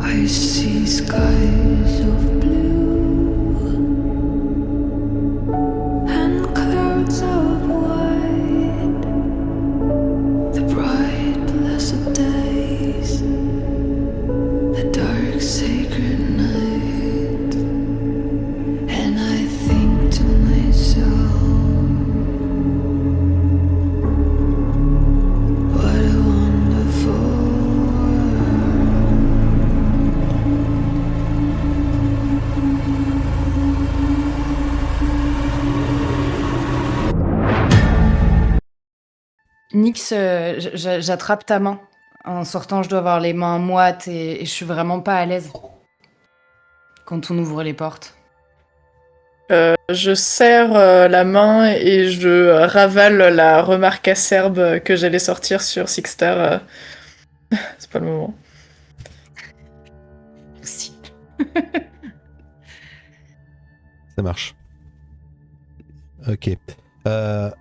I see skies of blue and clouds of white, the bright blessed days, the dark sacred night, and I think to myself, what a wonderful Nix, j'attrape ta main. En sortant, je dois avoir les mains moites et je suis vraiment pas à l'aise quand on ouvre les portes. Je serre la main et je ravale la remarque acerbe que j'allais sortir sur Sixter. C'est pas le moment. Merci. Ça marche. Ok.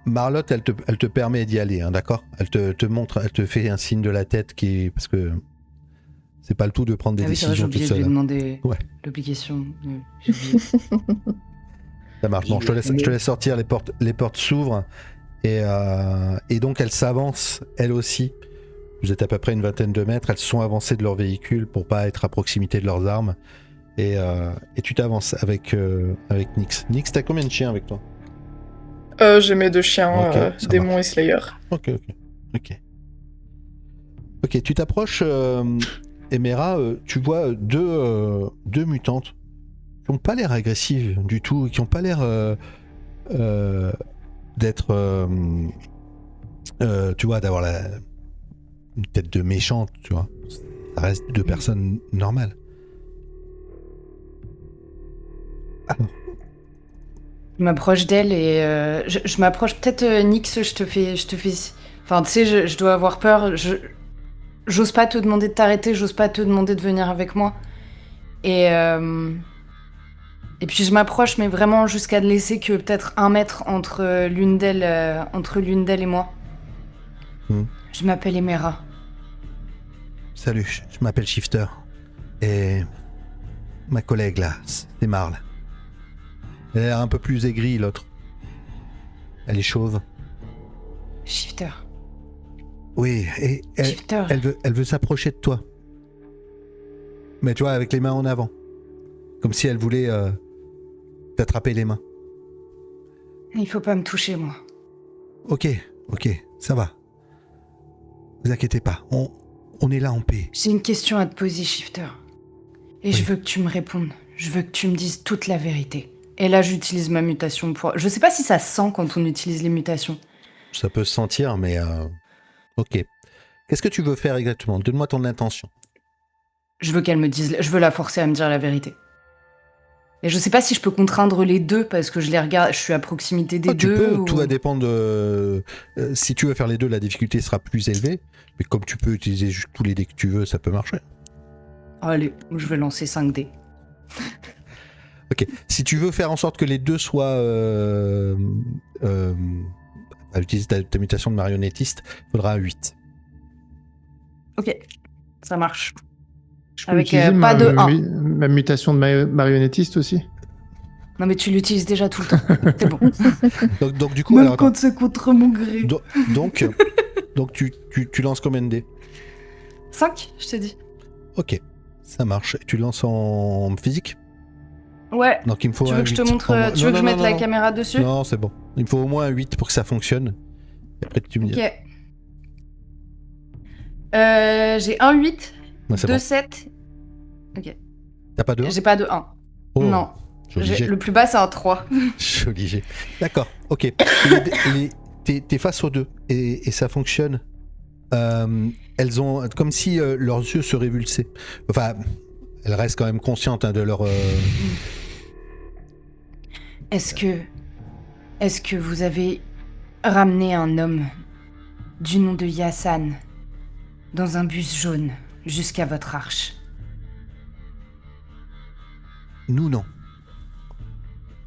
Marlotte, elle te permet d'y aller, hein, d'accord ? Elle te montre, elle te fait un signe de la tête parce que c'est pas le tout de prendre des Ah oui, c'est vrai, j'ai décisions toute oublié de lui seule. demander Ouais. l'obligation. J'ai oublié. Ça marche. Bon, je te laisse sortir, les portes s'ouvrent et donc elles s'avancent, elles aussi. Vous êtes à peu près une vingtaine de mètres, elles se sont avancées de leur véhicule pour pas être à proximité de leurs armes. Et tu t'avances avec Nyx. Nyx, t'as combien de chiens avec toi ? J'ai mes 2 chiens, Ok, ça Démon marche. et Slayer. Ok, tu t'approches, Emera, tu vois deux mutantes qui n'ont pas l'air agressives du tout, qui n'ont pas l'air d'être, tu vois, d'avoir une tête de méchante, tu vois. Ça reste 2 personnes normales. Alors, Je m'approche d'elle et je m'approche. Peut-être, Nix, je te fais. Enfin, tu sais, je dois avoir peur. J'ose pas te demander de t'arrêter, j'ose pas te demander de venir avec moi. Et puis je m'approche, mais vraiment jusqu'à ne laisser que peut-être 1 mètre entre l'une d'elles et moi. Je m'appelle Emera. salut, je m'appelle Shifter. Et ma collègue là, c'est Marle. Elle a l'air un peu plus aigrie, l'autre. Elle est chauve. Shifter. Oui, et Shifter. elle veut s'approcher de toi. Mais tu vois, avec les mains en avant. Comme si elle voulait t'attraper les mains. Il faut pas me toucher, moi. Ok, ça va. Vous inquiétez pas, on est là en paix. J'ai une question à te poser, Shifter. Et Oui. je veux que tu me répondes. Je veux que tu me dises toute la vérité. Et là, j'utilise ma mutation pour... Je sais pas si ça se sent quand on utilise les mutations. Ça peut se sentir, mais... Ok. Qu'est-ce que tu veux faire exactement ? Donne-moi ton intention. Je veux qu'elle me dise... Je veux la forcer à me dire la vérité. Et je sais pas si je peux contraindre les deux, parce que je les regarde... Je suis à proximité des Tu deux, peux, ou... tout va dépendre de... si tu veux faire les deux, la difficulté sera plus élevée. Mais comme tu peux utiliser juste tous les dés que tu veux, ça peut marcher. Allez, je vais lancer 5 dés. Ok. Si tu veux faire en sorte que les deux soient... à utiliser ta mutation de marionnettiste, il faudra un 8. Ok, ça marche. Je peux Avec, utiliser pas de 1. ma mutation de marionnettiste aussi. Non mais tu l'utilises déjà tout le temps. C'est bon. Donc du coup... Même alors, quand c'est contre mon gré. donc tu lances combien de dés ? 5, je t'ai dit. Ok, ça marche. Et tu lances en physique ? Ouais. Donc il me faut Tu un veux que je te 8. montre... Tu veux que je mette la caméra dessus ? Non, c'est bon. Il me faut au moins un 8 pour que ça fonctionne. Et après tu me dis. Ok. J'ai un 8, Ouais, c'est 2 bon. 7. Ok. T'as pas de 1 ? J'ai pas de 1. Oh, Non. Joli jet. Le plus bas, c'est un 3. Joli jet. D'accord, ok. T'es face aux deux et ça fonctionne. Elles ont comme si leurs yeux se révulsaient. Enfin, elles restent quand même conscientes de leur. Est-ce que vous avez ramené un homme du nom de Yassan dans un bus jaune jusqu'à votre arche ? Nous non.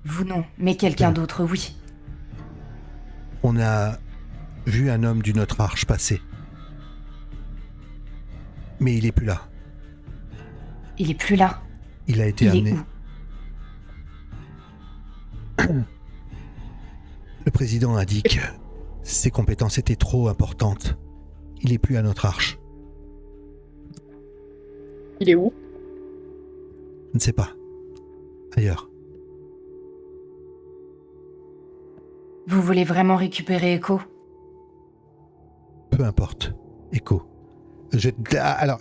Vous non, mais quelqu'un d'autre, oui. On a vu un homme d'une autre arche passer. Mais il est plus là. Il est plus là. Il a été Il amené. est où? Le président a dit que ses compétences étaient trop importantes. Il est plus à notre arche. Il est où? Je ne sais pas. Ailleurs. Vous voulez vraiment récupérer Echo? Peu importe. Echo. Alors,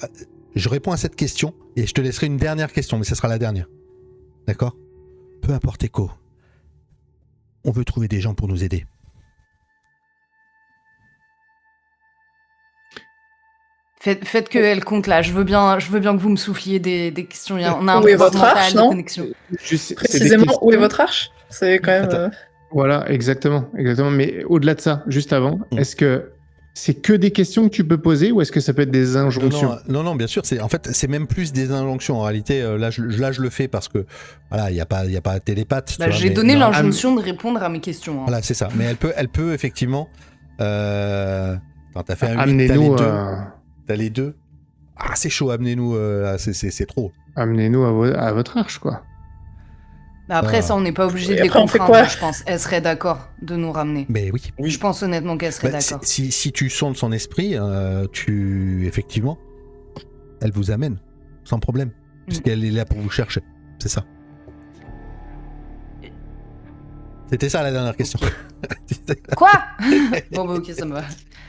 je réponds à cette question et je te laisserai une dernière question, mais ce sera la dernière. D'accord? Peu importe, Echo. On veut trouver des gens pour nous aider. Faites qu'elle compte là. Je veux bien que vous me souffliez des questions. On a un Où est pouvoir votre arche, mental de non connexion. Précisément, où est votre arche? C'est quand même... Attends. Voilà, exactement. Mais au-delà de ça, juste avant, est-ce que c'est que des questions que tu peux poser ou est-ce que ça peut être des injonctions? Non, bien sûr. C'est même plus des injonctions. En réalité, là, je le fais parce que voilà, il y a pas télépathe. tu vois, J'ai mais- donné non, l'injonction de répondre à mes questions. Hein. Voilà, c'est ça. Mais elle peut effectivement. Attends, t'as fait un 8, Amenez-nous, t'as les deux. Ah, c'est chaud. Amenez-nous. Là, c'est trop. amenez-nous à votre arche, quoi. Bah après, Ah. ça, on n'est pas obligé Et de les après, on fait contraindre, quoi? je pense. Elle serait d'accord de nous ramener. Mais oui. Je pense honnêtement qu'elle serait Bah, d'accord. si tu sondes son esprit, effectivement, elle vous amène sans problème, puisqu'elle est là pour vous chercher. C'est ça. C'était ça la dernière question. Quoi? Bon, bah ok, ça me va. De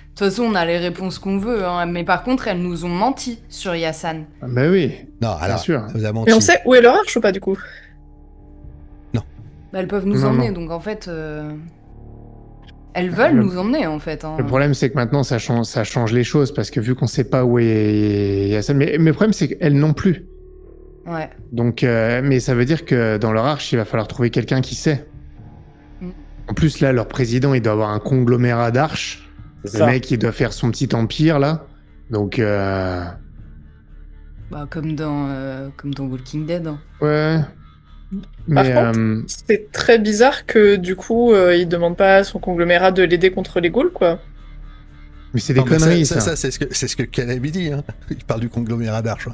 toute façon, on a les réponses qu'on veut, hein. Mais par contre, elles nous ont menti sur Yassan. Ah, bah oui, Non, alors, sûr. vous avez menti. Mais on sait où est leur arche ou pas, du coup? Bah, elles peuvent nous Non, emmener, non. donc en fait... Elles veulent Le- nous emmener, en fait. Hein. Le problème, c'est que maintenant, ça change les choses parce que vu qu'on sait pas où est Yassan, mais le problème, c'est qu'elles non plus. Ouais. Donc, mais ça veut dire que dans leur arche, il va falloir trouver quelqu'un qui sait. Mm. En plus, là, leur président, il doit avoir un conglomérat d'arches. C'est Le ça. mec, il doit faire son petit empire, là. Donc, Bah, comme dans Walking Dead. Hein. ouais. Par Mais, contre, c'est très bizarre que, du coup, il demande pas à son conglomérat de l'aider contre les ghouls, quoi. mais c'est des Non, mais conneries, ça, ça. c'est ce que Caleb dit. Hein. Il parle du conglomérat d'arches.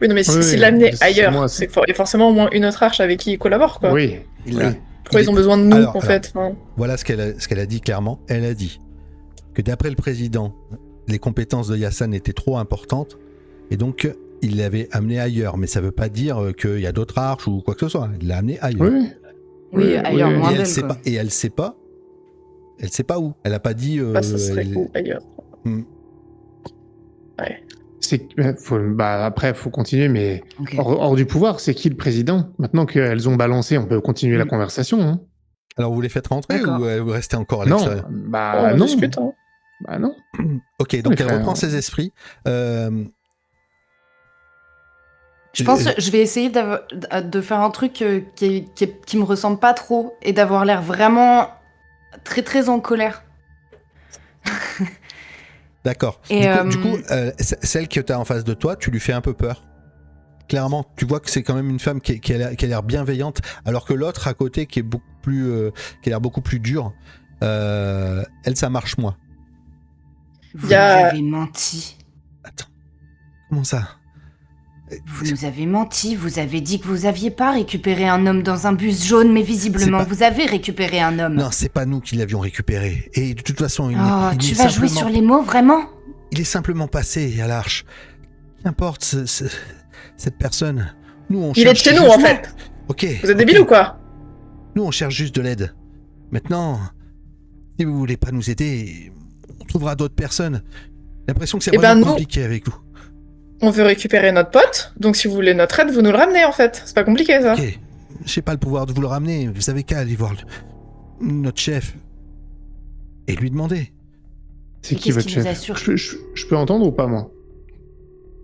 Oui, non, mais Oui, s'il oui, l'amenait c'est ailleurs, moi, c'est il y a forcément au moins une autre arche avec qui il collabore, quoi. Oui. Il Oui. a- Pourquoi il ils ont est- besoin de nous, Alors, en fait? Enfin, Voilà ce qu'elle a dit clairement. Elle a dit que d'après le président, les compétences de Yassan étaient trop importantes et donc il l'avait amené ailleurs. Mais ça veut pas dire qu'il y a d'autres arches ou quoi que ce soit. Il l'a amené ailleurs. Oui. Oui, ailleurs, oui. moins Et elle d'elle, sait quoi. pas. Et elle sait pas. Elle sait pas où. Elle a pas dit. pas ce serait elle- où ailleurs. Hmm. Après, faut continuer, mais Ok. hors du pouvoir, c'est qui le président? Maintenant qu'elles ont balancé, on peut continuer la conversation. Hein. Alors vous les faites rentrer D'accord. ou vous restez encore à Non, l'extérieur? bah on non. discute, hein. Bah non. Ok, donc Les elle frères. reprend ses esprits. Je pense que je vais essayer de faire un truc qui me ressemble pas trop et d'avoir l'air vraiment très très en colère. D'accord. Et, Du coup, celle que tu as en face de toi, tu lui fais un peu peur. Clairement, tu vois que c'est quand même une femme qui a l'air bienveillante, alors que l'autre à côté, qui a l'air beaucoup plus dure, elle, ça marche moins. Vous Y a- nous avez menti. Attends, comment ça? Vous nous avez menti. Vous avez dit que vous aviez pas récupéré un homme dans un bus jaune, mais visiblement C'est pas- vous avez récupéré un homme. Non, c'est pas nous qui l'avions récupéré. Et de toute façon, Oh, il tu est vas jouer simplement- sur les mots, vraiment? Il est simplement passé à l'arche. Qu'importe cette personne. Nous, on Il est de cherche chez nous, juste- en fait. Ok. Vous êtes ok. débiles ou quoi? Nous, on cherche juste de l'aide. Maintenant, si vous voulez pas nous aider, on trouvera d'autres personnes. J'ai l'impression que c'est Eh ben, vraiment nous- compliqué avec vous. On veut récupérer notre pote, donc si vous voulez notre aide, vous nous le ramenez, en fait. C'est pas compliqué, ça. Ok. J'ai pas le pouvoir de vous le ramener. Vous avez qu'à aller voir notre chef et lui demander. C'est Mais qui qu'est-ce votre qui nous chef? assure Je peux entendre ou pas, moi?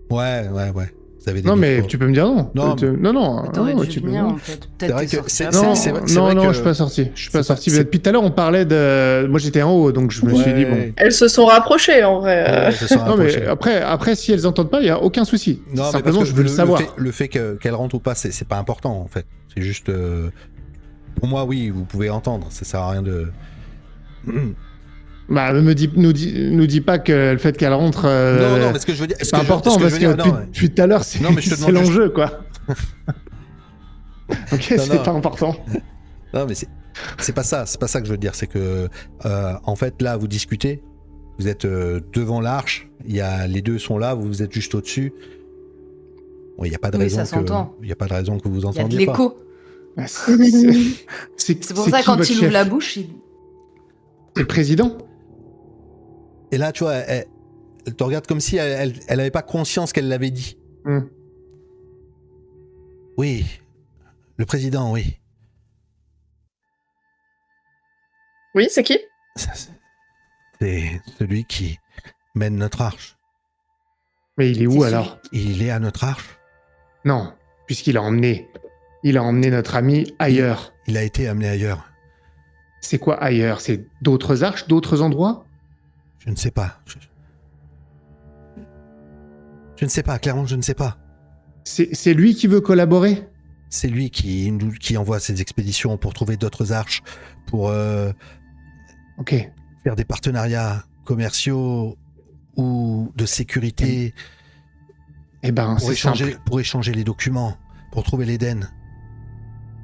Ouais. Vous avez des Non, mais micros. tu peux me dire non. Non, non. T'aurais non, dû tu peux venir, me dire. en fait. C'est vrai Peut-être t'es que sorti c'est- avant. Non, c'est vrai non, que- je suis pas sorti. Je suis pas c'est sorti. pas- Mais depuis tout à l'heure, on parlait de. Moi, j'étais en haut, donc je me suis dit bon. Ouais. Elles se sont rapprochées, en vrai. Ouais, ce sera Non, mais rapproché. après, si elles entendent pas, il y a aucun souci. Non, mais Simplement, parce que je veux le savoir. Le fait qu'elle rentre ou pas, c'est pas important en fait. C'est juste. Pour moi, oui, vous pouvez entendre. Ça sert à rien de. Bah, nous dis pas que le fait qu'elle rentre. Non, mais ce que je veux dire. C'est important parce que depuis tout à l'heure, c'est Non, mais je te c'est demande l'enjeu, quoi. Ok, c'est non. pas important. Non, mais c'est pas ça. C'est pas ça que je veux dire. C'est que, en fait, là, vous discutez. Vous êtes devant l'arche. Les deux sont là. Vous êtes juste au-dessus. Il n'y a pas de Oui, raison ça s'entend. il y a pas de raison que vous Il y a de entendiez pas. l'écho. Ah, C'est pour ça qui, quand votre il chef ouvre la bouche, il... C'est le président. Et là, tu vois, elle te regarde comme si elle avait pas conscience qu'elle l'avait dit. Oui, le président, oui. Oui, c'est qui? C'est celui qui mène notre arche. Mais il est où alors? Il est à notre arche. Non, puisqu'il a emmené notre ami ailleurs. Il a été amené ailleurs. C'est quoi ailleurs? C'est d'autres arches, d'autres endroits? Je ne sais pas. Je ne sais pas, clairement, je ne sais pas. C'est lui qui veut collaborer? C'est lui qui envoie ses expéditions pour trouver d'autres arches, pour Ok. faire des partenariats commerciaux ou de sécurité, Eh ben, c'est simple. pour échanger les documents, pour trouver l'Éden.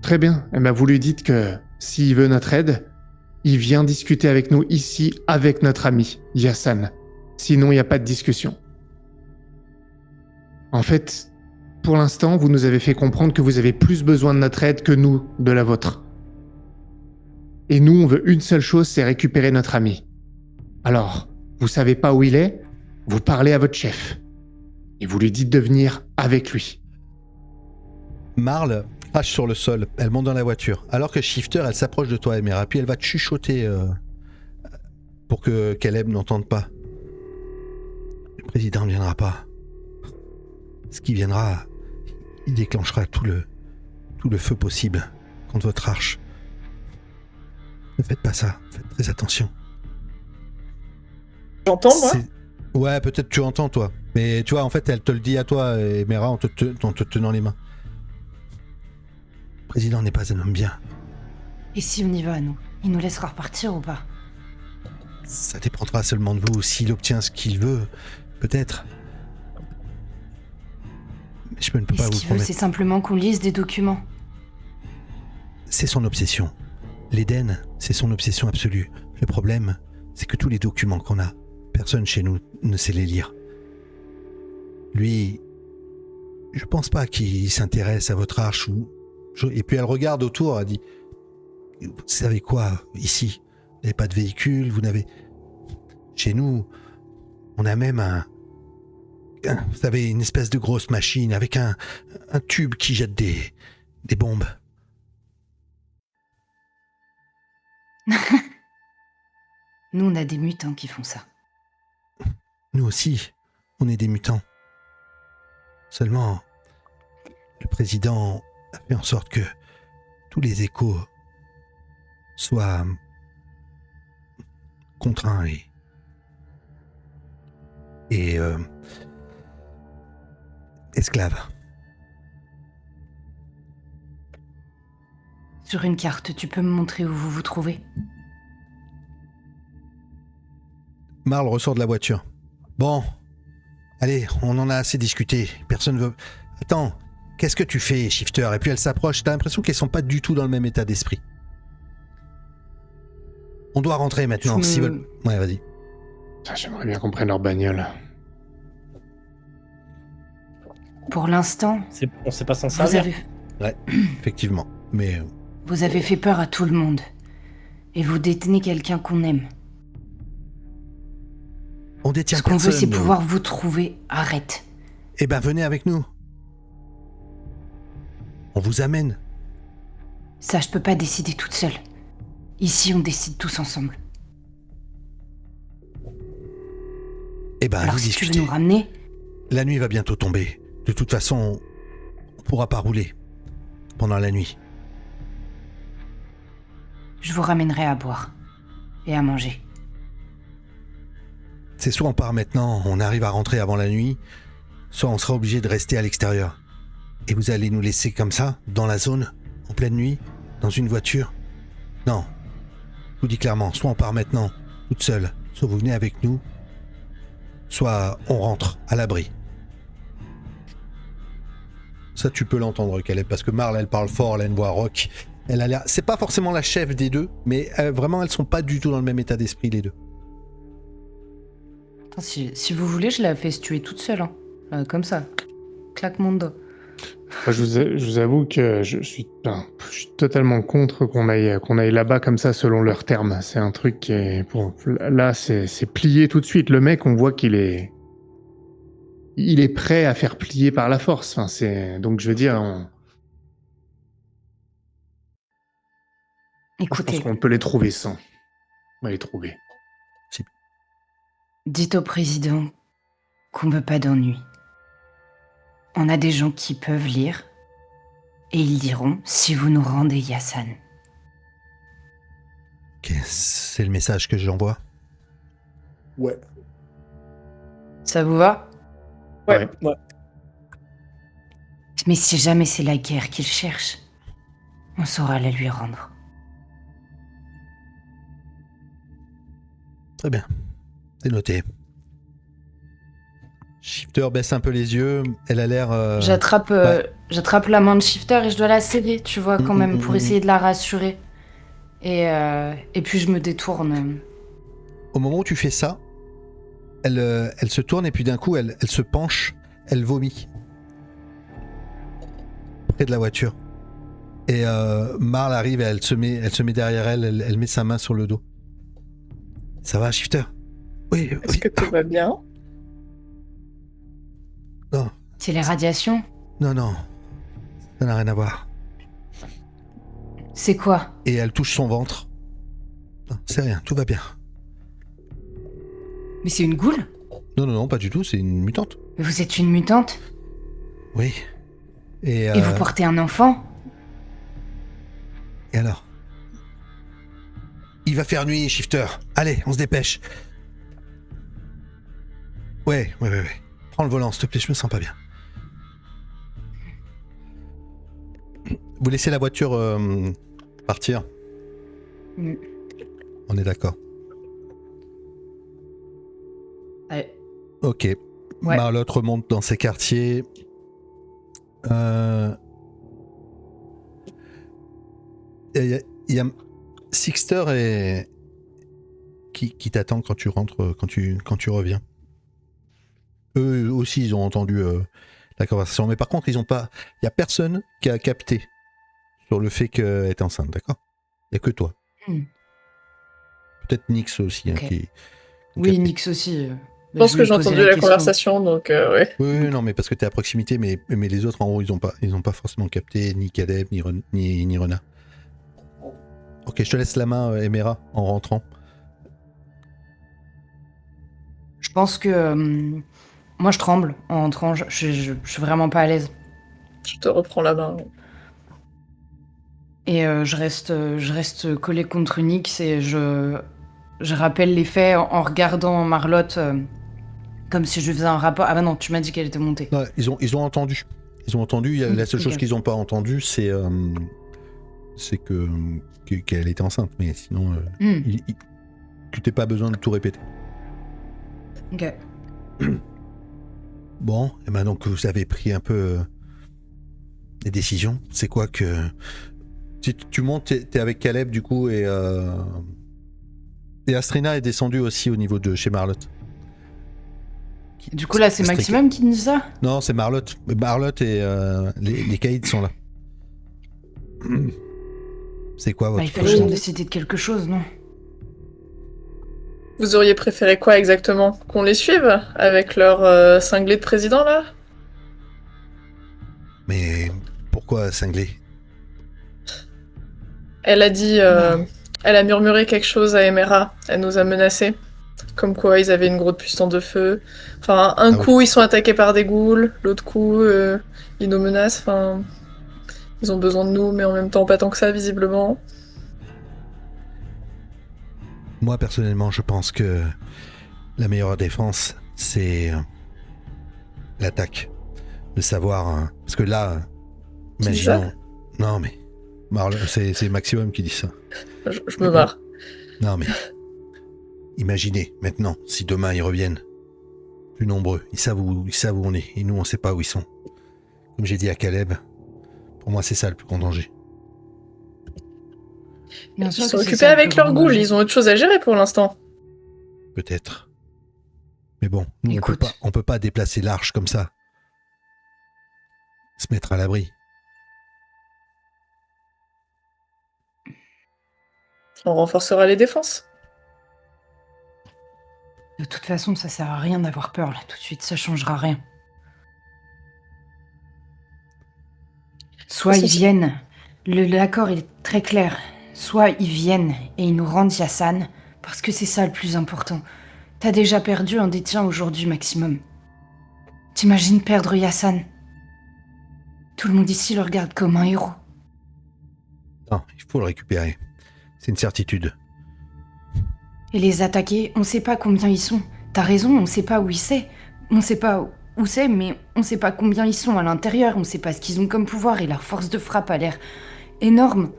Très bien. Eh ben, vous lui dites que s'il veut notre aide, il vient discuter avec nous ici, avec notre ami, Yassan. Sinon, il n'y a pas de discussion. En fait, pour l'instant, vous nous avez fait comprendre que vous avez plus besoin de notre aide que nous, de la vôtre. Et nous, on veut une seule chose, c'est récupérer notre ami. Alors, vous savez pas où il est, vous parlez à votre chef. Et vous lui dites de venir avec lui. Marle crache sur le sol, elle monte dans la voiture. Alors que Shifter, elle s'approche de toi, Emera, puis elle va te chuchoter pour que Caleb n'entende pas. Le président ne viendra pas. Ce qui viendra, il déclenchera tout le feu possible contre votre arche. Ne faites pas ça, faites très attention. J'entends, moi? Ouais, peut-être tu entends, toi. Mais tu vois, en fait, elle te le dit à toi, Emera, en te tenant les mains. Le président n'est pas un homme bien. Et si on y va, nous? Il nous laissera repartir ou pas? Ça dépendra seulement de vous. S'il obtient ce qu'il veut, peut-être. Mais je ne peux Et pas ce vous qu'il veut, promettre. c'est simplement qu'on lise des documents. C'est son obsession. L'Éden, c'est son obsession absolue. Le problème, c'est que tous les documents qu'on a, personne chez nous ne sait les lire. Lui, je pense pas qu'il s'intéresse à votre arche ou... Et puis elle regarde autour, elle dit, vous savez quoi, ici, vous n'avez pas de véhicule, vous n'avez... Chez nous, on a même vous savez, une espèce de grosse machine avec un tube qui jette des bombes. Nous, on a des mutants qui font ça. Nous aussi, on est des mutants. Seulement, le président a fait en sorte que tous les échos soient contraints et esclaves. Sur une carte, tu peux me montrer où vous vous trouvez? Marle ressort de la voiture. Bon, allez, on en a assez discuté. Personne veut... Attends, qu'est-ce que tu fais, Shifter? Et puis elle s'approche, t'as l'impression qu'elles sont pas du tout dans le même état d'esprit. On doit rentrer maintenant, s'ils veulent... Ouais, vas-y. J'aimerais bien qu'on prenne leur bagnole. Pour l'instant, On sait pas s'en vous servir. avez... Ouais, effectivement. Mais... Vous avez fait peur à tout le monde. Et vous détenez quelqu'un qu'on aime. on détient Ce qu'on personne. veut, c'est nous. pouvoir vous trouver. Arrête. Eh ben, venez avec nous. On vous amène. Ça, je peux pas décider toute seule. Ici, on décide tous ensemble. Eh ben, Alors, allez si tu veux discuter. nous ramener, La nuit va bientôt tomber. De toute façon, on pourra pas rouler pendant la nuit. je vous ramènerai à boire. Et à manger. C'est soit on part maintenant, on arrive à rentrer avant la nuit, soit on sera obligé de rester à l'extérieur. Et vous allez nous laisser comme ça, dans la zone, en pleine nuit, dans une voiture? Non. Je vous dis clairement, soit on part maintenant, toute seule. Soit vous venez avec nous, soit on rentre à l'abri. Ça, tu peux l'entendre, Caleb, parce que Marle, elle parle fort, elle a une voix rock. Elle a l'air... C'est pas forcément la chef des deux, mais vraiment, elles sont pas du tout dans le même état d'esprit, les deux. Attends, si vous voulez, je la fais se tuer toute seule. Hein. Comme ça. Claque mon dos. Moi, je vous avoue que je suis totalement contre qu'on aille là-bas comme ça selon leurs termes. C'est un truc qui est... Là, c'est plié tout de suite. Le mec, on voit qu'il est... Il est prêt à faire plier par la force. Enfin, donc, je veux dire... Je pense Écoutez, qu'on peut les trouver sans. On va les trouver. dites au président qu'on veut pas d'ennui. On a des gens qui peuvent lire, et ils diront si vous nous rendez Yassan. Ok, c'est le message que j'envoie. Ouais. Ça vous va? Ouais. Mais si jamais c'est la guerre qu'il cherche, on saura la lui rendre. Très bien. C'est noté. Shifter baisse un peu les yeux. Elle a l'air... J'attrape la main de Shifter et je dois la serrer, tu vois, quand même, pour essayer de la rassurer. Et puis je me détourne. Au moment où tu fais ça, elle se tourne et puis d'un coup, elle se penche, elle vomit. Près de la voiture. Et Marle arrive et elle se met derrière elle met sa main sur le dos. Ça va, Shifter? Oui. Est-ce que tout va bien? Non. C'est les radiations? Non. Ça n'a rien à voir. C'est quoi? Et elle touche son ventre. Non, c'est rien, tout va bien. Mais c'est une goule? Non, pas du tout, c'est une mutante. Mais vous êtes une mutante? Oui. Et vous portez un enfant? Et alors? Il va faire nuit, Shifter. Allez, on se dépêche. Ouais. Prends le volant, s'il te plaît, je me sens pas bien. Vous laissez la voiture partir? Mm. On est d'accord. Allez. Ok. Ouais. Marlotte remonte dans ses quartiers. Il y a Sixter qui t'attend quand tu rentres, quand tu reviens. Eux aussi, ils ont entendu la conversation, mais par contre, il y a personne qui a capté sur le fait qu'elle est enceinte, d'accord? Il n'y a que toi. Peut-être Nyx aussi. Ok. Qui Oui, capté. Nyx aussi. Je pense que j'ai entendu la conversation, donc ouais. Oui, non, mais parce que t'es à proximité, mais les autres en haut, ils ont pas forcément capté ni Caleb, ni Rena. Ok, je te laisse la main, Emera, en rentrant. Je pense que moi je tremble en rentrant, je suis vraiment pas à l'aise. Je te reprends la main. Et je reste collée contre Nyx et je rappelle les faits en regardant Marlotte comme si je faisais un rapport. Ah bah non, tu m'as dit qu'elle était montée. Non, ils ont entendu. La seule chose qu'ils n'ont pas entendu, c'est qu'elle était enceinte, mais sinon, tu t'es pas besoin de tout répéter. Ok. Bon, et maintenant que vous avez pris un peu des décisions, c'est quoi que... Tu montes, t'es avec Caleb du coup, et Astrina est descendue aussi au niveau de chez Marlotte. Du coup là c'est Maximum qui dit ça? Non, c'est Marlotte. Marlotte et les caïds sont là. C'est quoi votre Il fallait bien décider de quelque chose, non? Vous auriez préféré quoi exactement? Qu'on les suive avec leur cinglé de président là? Mais pourquoi cinglé? Elle a dit, elle a murmuré quelque chose à Emera. Elle nous a menacés. Comme quoi ils avaient une grosse puissance de feu. Enfin, un coup ils sont attaqués par des ghouls, l'autre coup ils nous menacent. Enfin, ils ont besoin de nous, mais en même temps pas tant que ça visiblement. Moi personnellement, je pense que la meilleure défense, c'est l'attaque. De savoir, parce que là, imaginons. Non mais c'est Maximum qui dit ça. Je me marre. Non mais Imaginez, maintenant, si demain ils reviennent. Plus nombreux, ils savent où on est, et nous on sait pas où ils sont. Comme j'ai dit à Caleb, pour moi c'est ça le plus grand danger. Bien Ils sûr sont que c'est occupés ça, le avec plus leur grand goule, danger. ils ont autre chose à gérer pour l'instant. Peut-être. Mais bon, nous Écoute. on peut pas déplacer l'arche comme ça. Se mettre à l'abri. On renforcera les défenses. De toute façon, ça sert à rien d'avoir peur là tout de suite, ça changera rien. Soit Ça, ils c'est- viennent, l'accord est très clair. Soit ils viennent et ils nous rendent Yassan, parce que c'est ça le plus important. T'as déjà perdu un des tiens aujourd'hui maximum. T'imagines perdre Yassan? Tout le monde ici le regarde comme un héros. Non, il faut le récupérer. C'est une certitude. Et les attaquer, on sait pas combien ils sont. T'as raison, on sait pas où c'est. On sait pas où c'est, mais on sait pas combien ils sont à l'intérieur. On sait pas ce qu'ils ont comme pouvoir et leur force de frappe a l'air énorme.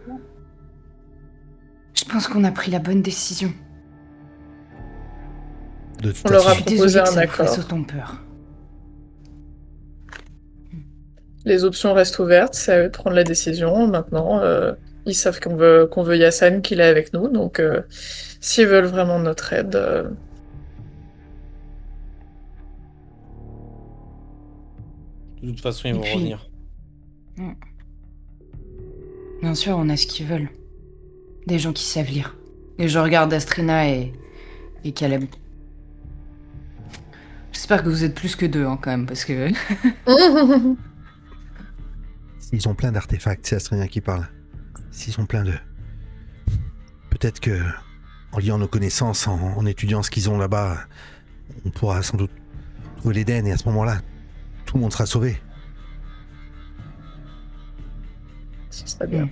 Je pense qu'on a pris la bonne décision. De toute On leur façon, a Je suis désolée proposé que un ça vous fasse accord. autant peur. Les options restent ouvertes, c'est à eux de prendre la décision. Maintenant, ils savent qu'on veut Yassan, qu'il est avec nous, donc s'ils veulent vraiment notre aide, De toute façon, ils Et vont puis- revenir. Bien sûr, on a ce qu'ils veulent. Des gens qui savent lire. Et je regarde Astrina et Caleb. J'espère que vous êtes plus que deux, hein, quand même, parce que... s'ils ont plein d'artefacts, c'est Astrina qui parle. S'ils ont plein de... Peut-être que, en liant nos connaissances, en étudiant ce qu'ils ont là-bas, on pourra sans doute trouver l'Éden, et à ce moment-là, tout le monde sera sauvé. Ce serait bien.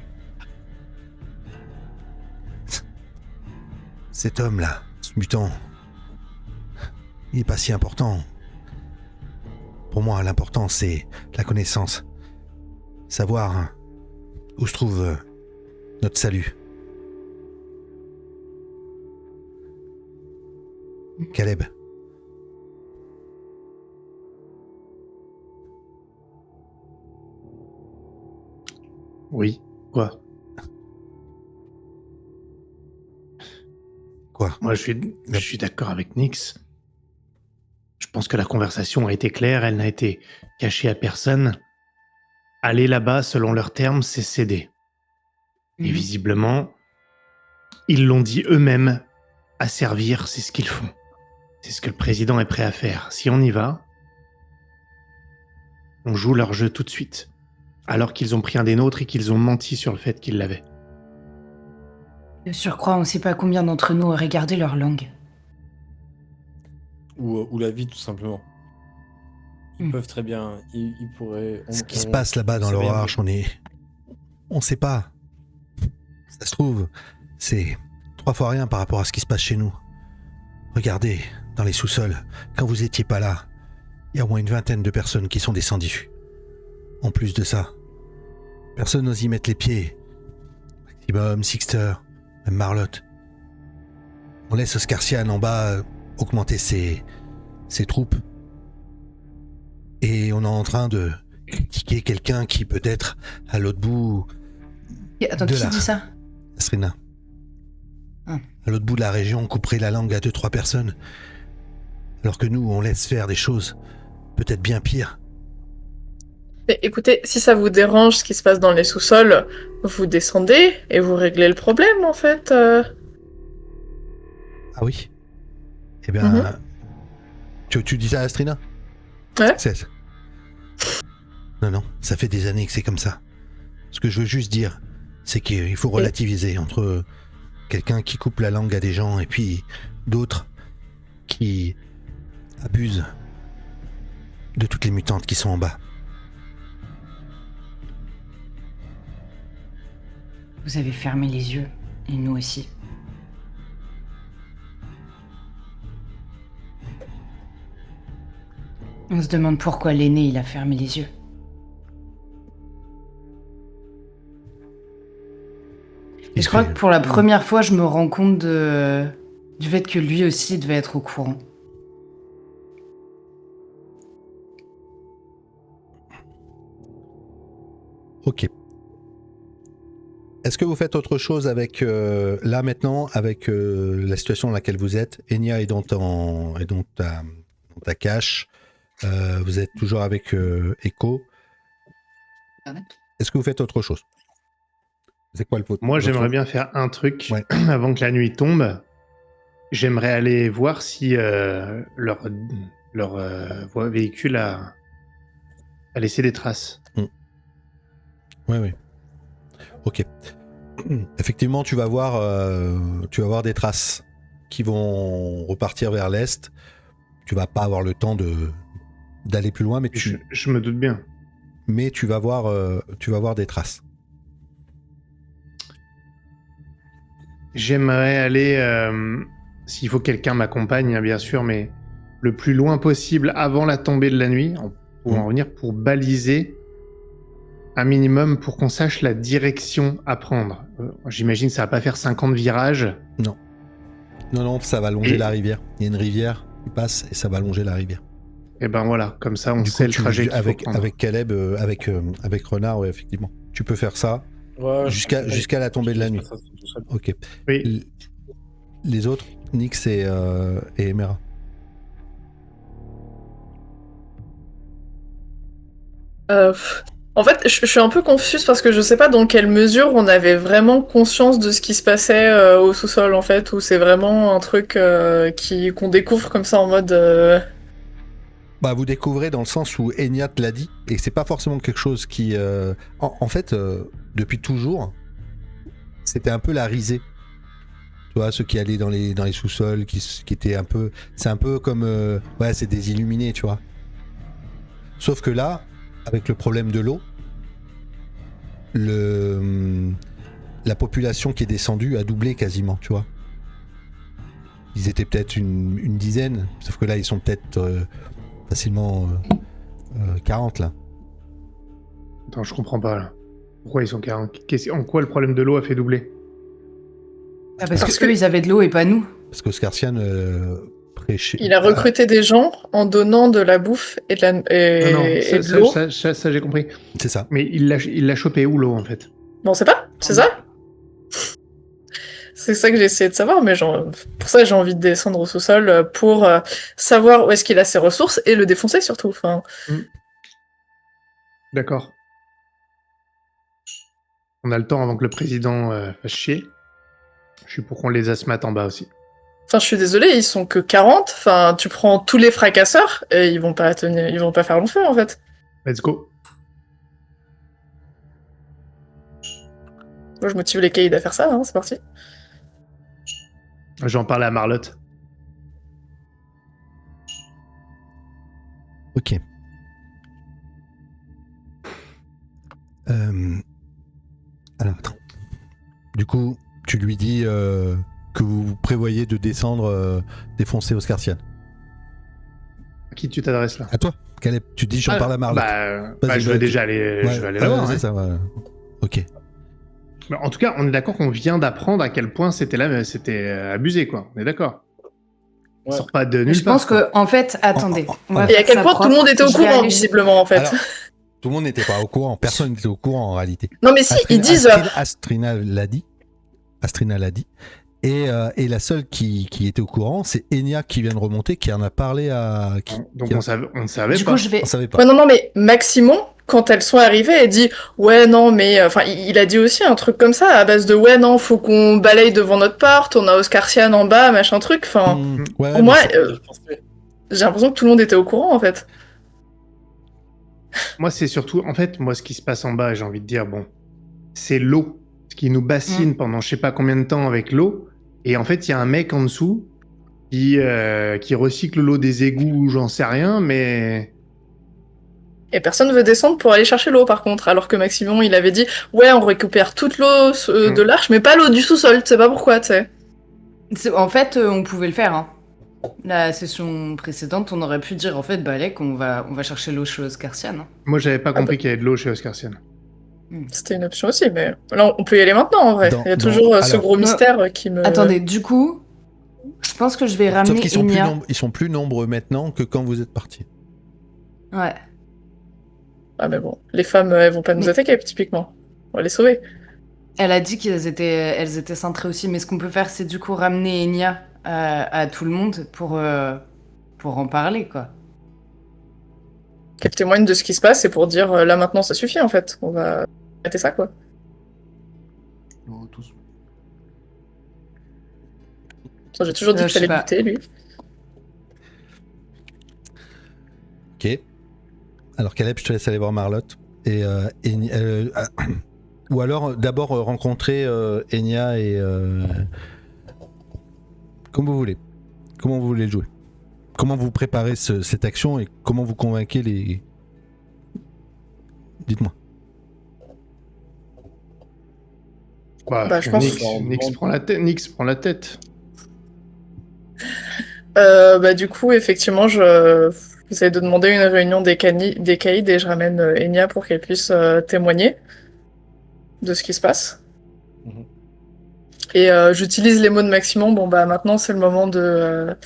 Cet homme-là, ce mutant, il n'est pas si important. Pour moi, l'important, c'est la connaissance. Savoir où se trouve notre salut. Caleb, Oui. Quoi? quoi? Moi, je suis d'accord avec Nyx. Je pense que la conversation a été claire, elle n'a été cachée à personne. Aller là-bas, selon leurs termes, c'est céder. Et Mhm. visiblement, ils l'ont dit eux-mêmes, asservir, c'est ce qu'ils font. C'est ce que le président est prêt à faire. Si on y va, on joue leur jeu tout de suite. Alors qu'ils ont pris un des nôtres et qu'ils ont menti sur le fait qu'ils l'avaient. De surcroît, on sait pas combien d'entre nous auraient gardé leur langue. Ou la vie, tout simplement. Ils Hmm. peuvent très bien... Ils pourraient... Ce qui se passe là-bas dans sait rien l'orage, on sait pas. Ça se trouve, c'est 3 fois rien par rapport à ce qui se passe chez nous. Regardez, dans les sous-sols, quand vous étiez pas là, il y a au moins une 20aine de personnes qui sont descendues. En plus de ça, personne n'ose y mettre les pieds. Maximum, Sixter, même Marlotte. On laisse Oscarcian en bas augmenter ses troupes. Et on est en train de critiquer quelqu'un qui peut-être à l'autre bout... Attends, De qui là. dit ça? Asrina. Ah. À l'autre bout de la région, on couperait la langue à 2-3 personnes. Alors que nous, on laisse faire des choses peut-être bien pires. Mais écoutez, si ça vous dérange ce qui se passe dans les sous-sols, vous descendez et vous réglez le problème, en fait. Ah oui? Eh bien... Mhm. Tu dis ça à Astrina? Ouais. Non, ça fait des années que c'est comme ça. Ce que je veux juste dire, c'est qu'il faut relativiser entre quelqu'un qui coupe la langue à des gens et puis d'autres qui abusent de toutes les mutantes qui sont en bas. Vous avez fermé les yeux, et nous aussi. On se demande pourquoi l'aîné, il a fermé les yeux. Et je crois que pour la première fois, je me rends compte de du fait que lui aussi devait être au courant. Ok. Est-ce que vous faites autre chose avec là maintenant, avec la situation dans laquelle vous êtes? Enya est dans ta cache. Vous êtes toujours avec Echo. Est-ce que vous faites autre chose? C'est quoi le pot? Moi, j'aimerais bien faire un truc Ouais. avant que la nuit tombe. J'aimerais aller voir si leur véhicule a laissé des traces. Oui. Ok. Effectivement, tu vas voir des traces qui vont repartir vers l'est. Tu vas pas avoir le temps d'aller plus loin, mais Je me doute bien. tu vas voir des traces. J'aimerais aller, s'il faut que quelqu'un m'accompagne, hein, bien sûr, mais le plus loin possible avant la tombée de la nuit, pour en revenir, pour baliser un minimum pour qu'on sache la direction à prendre. J'imagine que ça va pas faire 50 virages. Non, ça va longer la rivière. Il y a une rivière qui passe et ça va longer la rivière. Et ben voilà, comme ça on Du sait coup, le trajet qu'il faut prendre. avec Caleb, avec Renard, ouais, effectivement. Tu peux faire ça Ouais, jusqu'à la tombée de la nuit. Ça, c'est tout seul. Ok. Oui. Les autres, Nyx et Emera. En fait, je suis un peu confuse parce que je sais pas dans quelle mesure on avait vraiment conscience de ce qui se passait au sous-sol, en fait, ou c'est vraiment un truc qu'on découvre comme ça en mode... Bah, vous découvrez dans le sens où Enya te l'a dit, et c'est pas forcément quelque chose qui... En fait, depuis toujours, c'était un peu la risée. Tu vois, ceux qui allaient dans les sous-sols, qui étaient un peu... C'est un peu comme... ouais, c'est des illuminés, tu vois. Sauf que là, avec le problème de l'eau, la population qui est descendue a doublé quasiment, tu vois. Ils étaient peut-être une dizaine, sauf que là, ils sont peut-être... facilement 40 là. Attends, je comprends pas là. Pourquoi ils sont 40 En quoi le problème de l'eau a fait doubler? Ah, parce que eux, ils avaient de l'eau et pas nous. Parce qu'Oscarcian prêchait. Il a recruté des gens en donnant de la bouffe et de l'eau. Ça, j'ai compris. C'est ça. Mais il l'a chopé où l'eau en fait? Bon, c'est pas, c'est ça? C'est ça que j'ai essayé de savoir, mais pour ça j'ai envie de descendre au sous-sol pour savoir où est-ce qu'il a ses ressources et le défoncer surtout. Enfin, D'accord. On a le temps avant que le président fasse chier. Je suis pour qu'on les asmate en bas aussi. je suis désolée, ils sont que 40. Enfin, tu prends tous les fracasseurs et ils vont pas faire long feu en fait. Let's go. Moi, je motive les caïds à faire ça, hein, c'est parti. J'en parle à Marlotte. Ok. Alors, attends. Du coup, tu lui dis que vous prévoyez de descendre défoncer Oscarcian. À qui tu t'adresses là? À toi, Caleb. Tu dis j'en parle à Marlotte. Je vais déjà aller, je vais aller la voir. C'est ça, ouais. Ok. Mais en tout cas, on est d'accord qu'on vient d'apprendre à quel point c'était abusé, quoi. On est d'accord. On sort pas de nulle Je part. pense que, en fait, attendez. Et à quel point tout le monde était au courant, visiblement, en fait. Alors, tout le monde n'était pas au courant. Personne n'était au courant en réalité. Non, mais si, ils disent. Astrina l'a dit. Et la seule qui était au courant, c'est Enya qui vient de remonter, qui en a parlé à. Donc on savait Du pas. coup, je vais. On savait pas. Ouais, non, mais Maximon, quand elles sont arrivées, elle dit ouais, non, mais. Enfin, il a dit aussi un truc comme ça, à base de ouais, non, faut qu'on balaye devant notre porte, on a Oscarcian en bas, machin truc. Enfin, Ouais, pour moi, j'ai l'impression que tout le monde était au courant, en fait. Moi, c'est surtout, en fait, ce qui se passe en bas, j'ai envie de dire, bon, c'est l'eau. Ce qui nous bassine pendant je sais pas combien de temps avec l'eau. Et en fait, il y a un mec en dessous qui recycle l'eau des égouts, j'en sais rien, mais... Et personne veut descendre pour aller chercher l'eau, par contre, alors que Maximon, il avait dit ouais, on récupère toute l'eau de l'arche, mais pas l'eau du sous-sol, tu sais pas pourquoi, tu sais. En fait, on pouvait le faire. Hein. La session précédente, on aurait pu dire en fait, Balek, on va chercher l'eau chez Oscarcian. Hein. Moi, j'avais pas compris qu'il y avait de l'eau chez Oscarcian. C'était une option aussi, mais là, on peut y aller maintenant, en vrai. Il y a toujours ce gros mystère qui me... Attendez, du coup, je pense que je vais Sauf ramener qu'ils sont, Enya. ils sont plus nombreux maintenant que quand vous êtes partis. Ouais. Ah, mais bon, les femmes, elles vont pas nous Mais- attaquer, typiquement. On va les sauver. Elle a dit elles étaient cintrées aussi, mais ce qu'on peut faire, c'est du coup ramener Enya à tout le monde pour en parler, quoi. Qu'elles témoignent de ce qui se passe et pour dire, là, maintenant, ça suffit, en fait. On va arrêter ça, quoi. Tous. J'ai toujours dit Je qu'il sais fallait pas. buter, lui. Ok. Alors Caleb, je te laisse aller voir Marlotte. Ou alors d'abord rencontrer Enya et... comme vous voulez. Comment vous voulez le jouer. Comment vous préparez cette action et comment vous convainquez les... Dites-moi. Bah, je pense Nix prend la tête. Nix prend la tête. Bah, du coup, effectivement, j'essaie de demander une réunion des caïds et je ramène Enya pour qu'elle puisse témoigner de ce qui se passe. Mhm. Et j'utilise les mots de Maximon. Bon, bah, maintenant, c'est le moment de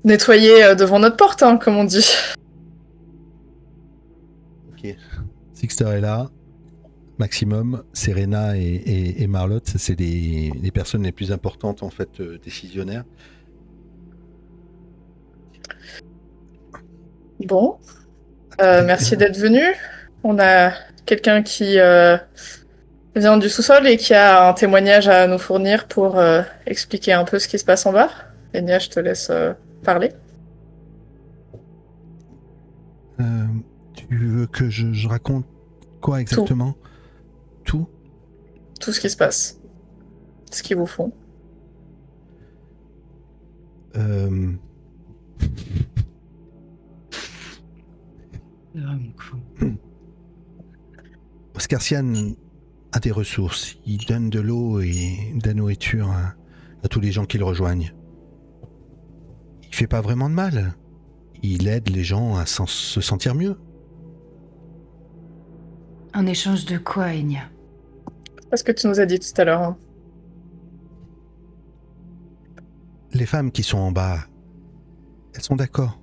nettoyer devant notre porte, hein, comme on dit. Ok. Sixter est là. Maximum, Serena et Marlotte, ça, c'est les personnes les plus importantes en fait décisionnaires. Bon, merci d'être venu. On a quelqu'un qui vient du sous-sol et qui a un témoignage à nous fournir pour expliquer un peu ce qui se passe en bas. Enya, je te laisse parler. Tu veux que je raconte quoi exactement? Tout. Tout ce qui se passe. Ce qu'ils vous font. Oscarsian a des ressources. Il donne de l'eau et de la nourriture à tous les gens qui le rejoignent. Il fait pas vraiment de mal. Il aide les gens à se sentir mieux. En échange de quoi, Enya? C'est ce que tu nous as dit tout à l'heure. Hein. Les femmes qui sont en bas, elles sont d'accord.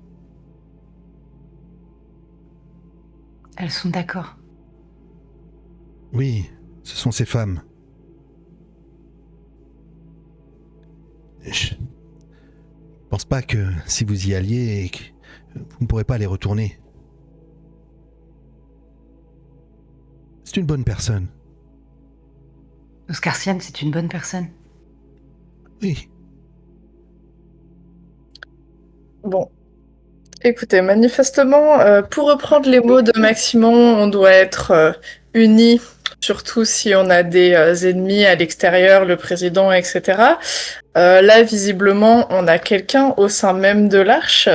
Elles sont d'accord. Oui, ce sont ces femmes. Je pense pas que si vous y alliez, vous ne pourrez pas les retourner. C'est une bonne personne. Oscarsian, c'est une bonne personne. Oui. Bon. Écoutez, manifestement, pour reprendre les mots de Maximon, on doit être unis, surtout si on a des ennemis à l'extérieur, le président, etc. Là, visiblement, on a quelqu'un au sein même de l'Arche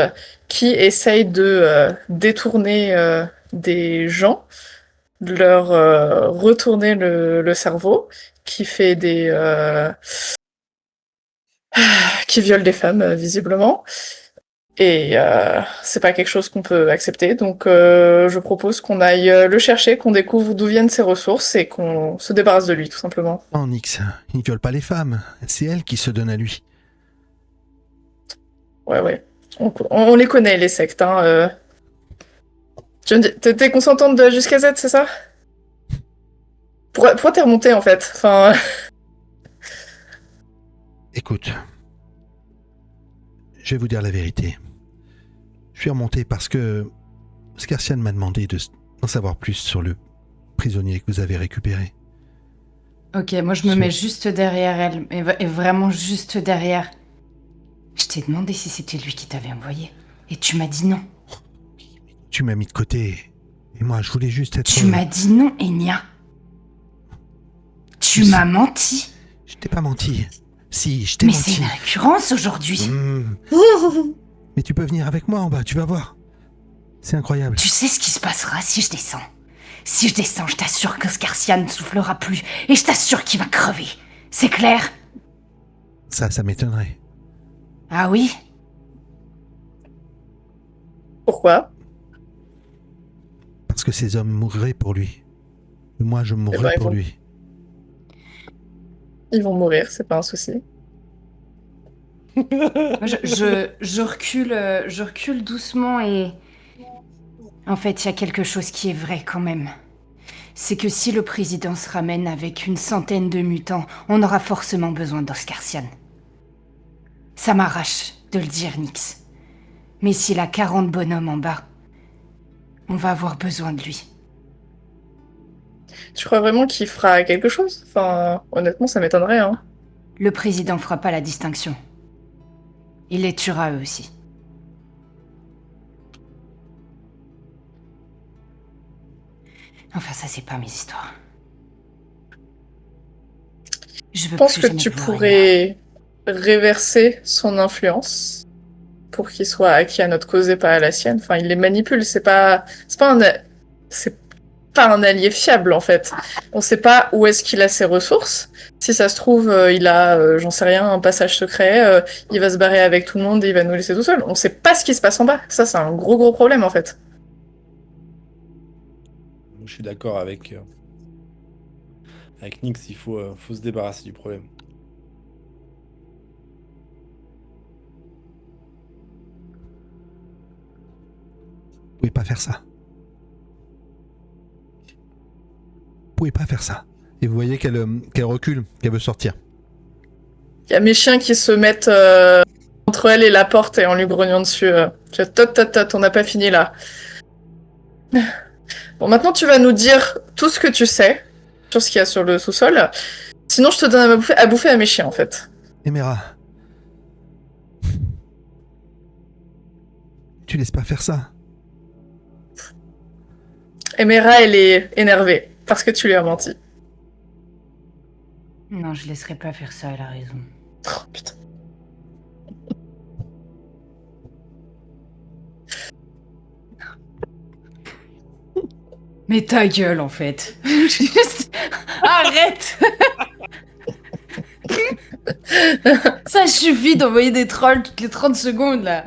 qui essaye de détourner des gens, de leur retourner le cerveau, qui fait qui viole des femmes, visiblement. Et c'est pas quelque chose qu'on peut accepter, donc je propose qu'on aille le chercher, qu'on découvre d'où viennent ses ressources et qu'on se débarrasse de lui, tout simplement. Non, Nix, il ne viole pas les femmes. C'est elle qui se donne à lui. Ouais. On les connaît, les sectes. Hein, T'es consentante de jusqu'à Z, c'est ça? Pourquoi t'es remontée, en fait? Enfin... Écoute, je vais vous dire la vérité. Je suis remonté parce que Oscarsian m'a demandé d'en savoir plus sur le prisonnier que vous avez récupéré. Ok, moi je me mets juste derrière elle, et vraiment juste derrière. Je t'ai demandé si c'était lui qui t'avait envoyé, et tu m'as dit non. Tu m'as mis de côté, et moi je voulais juste être... Tu m'as dit non, Enya. Tu m'as menti. Je t'ai pas menti. Si, je t'ai Mais menti. c'est une récurrence aujourd'hui. Mais tu peux venir avec moi en bas, tu vas voir. C'est incroyable. Tu sais ce qui se passera si je descends. Si je descends, je t'assure qu'Oscarsian ne soufflera plus, et je t'assure qu'il va crever. C'est clair? Ça m'étonnerait. Ah oui? Pourquoi? Parce que ces hommes mourraient pour lui. Moi, je mourrais pour lui. Ils vont mourir, c'est pas un souci. Moi, je recule doucement et... En fait, il y a quelque chose qui est vrai quand même. C'est que si le président se ramène avec une centaine de mutants, on aura forcément besoin d'Oscarsian. Ça m'arrache de le dire, Nyx. Mais s'il a 40 bonhommes en bas, on va avoir besoin de lui. Tu crois vraiment qu'il fera quelque chose? Enfin, honnêtement, ça m'étonnerait, hein. Le président fera pas la distinction. Il les tuera eux aussi. Enfin, ça, c'est pas mes histoires. Je veux Je pense plus que jamais tu te voir, pourrais réverser son influence pour qu'il soit acquis à notre cause et pas à la sienne. Enfin, il les manipule, c'est pas un allié fiable, en fait. On sait pas où est-ce qu'il a ses ressources. Si ça se trouve, il a, j'en sais rien, un passage secret, il va se barrer avec tout le monde et il va nous laisser tout seul. On sait pas ce qui se passe en bas. Ça, c'est un gros problème, en fait. Je suis d'accord avec Nyx, faut se débarrasser du problème. Vous pouvez pas faire ça. Vous pouvez pas faire ça. Et vous voyez qu'elle recule, qu'elle veut sortir. Il y a mes chiens qui se mettent entre elle et la porte et en lui grognant dessus. Tot, on n'a pas fini là. Bon, maintenant tu vas nous dire tout ce que tu sais sur ce qu'il y a sur le sous-sol. Sinon, je te donne à bouffer à mes chiens, en fait. Emera. Tu laisses pas faire ça. Emera, elle est énervée parce que tu lui as menti. Non, je laisserai pas faire ça, elle a raison. Oh, putain. Mais ta gueule, en fait. Juste... Arrête. Ça suffit d'envoyer des trolls toutes les 30 secondes, là.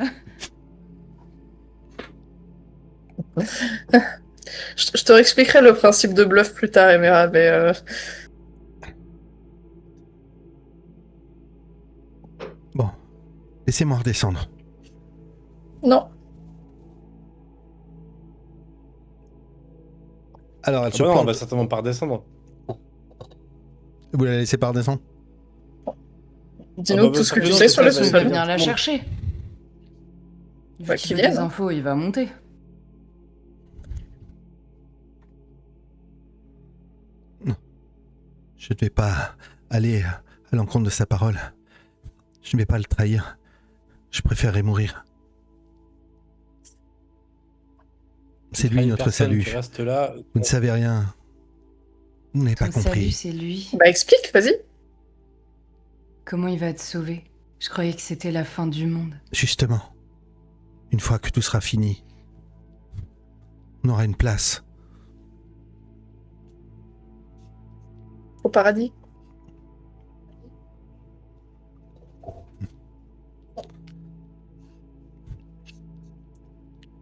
Je te réexpliquerai le principe de bluff plus tard, Emera, mais... Bon. Laissez-moi redescendre. Non. Alors, elle Ah se bah non, on plante. va certainement pas redescendre. Vous la laissez pas redescendre? Dis-nous bah, tout ce que tu non, sais c'est sur ça, le vas-y, Il va sous-sol. venir la chercher. Bah, Qu'il qu'il veut vienne. des infos, il va monter. Je ne vais pas aller à l'encontre de sa parole. Je ne vais pas le trahir. Je préférerais mourir. C'est lui notre salut. Tu restes là. Vous ne savez rien. Vous n'avez pas Ton salut, compris. c'est lui. Bah, explique, vas-y. Comment il va te sauver? Je croyais que c'était la fin du monde. Justement, une fois que tout sera fini, on aura une place. Au paradis.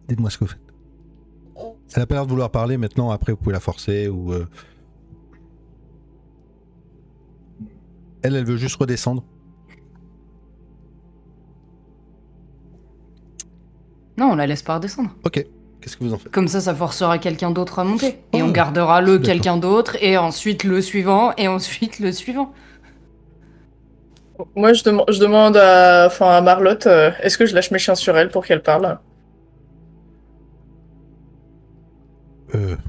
Dites-moi ce que vous faites. Elle a pas l'air de vouloir parler maintenant, après vous pouvez la forcer ou... Elle veut juste redescendre. Non, on la laisse pas redescendre. Ok, qu'est-ce que vous en faites? Comme ça forcera quelqu'un d'autre à monter. Et Oh, on gardera le d'accord. quelqu'un d'autre, et ensuite le suivant, et ensuite le suivant. Moi, je demande à Marlotte, est-ce que je lâche mes chiens sur elle pour qu'elle parle?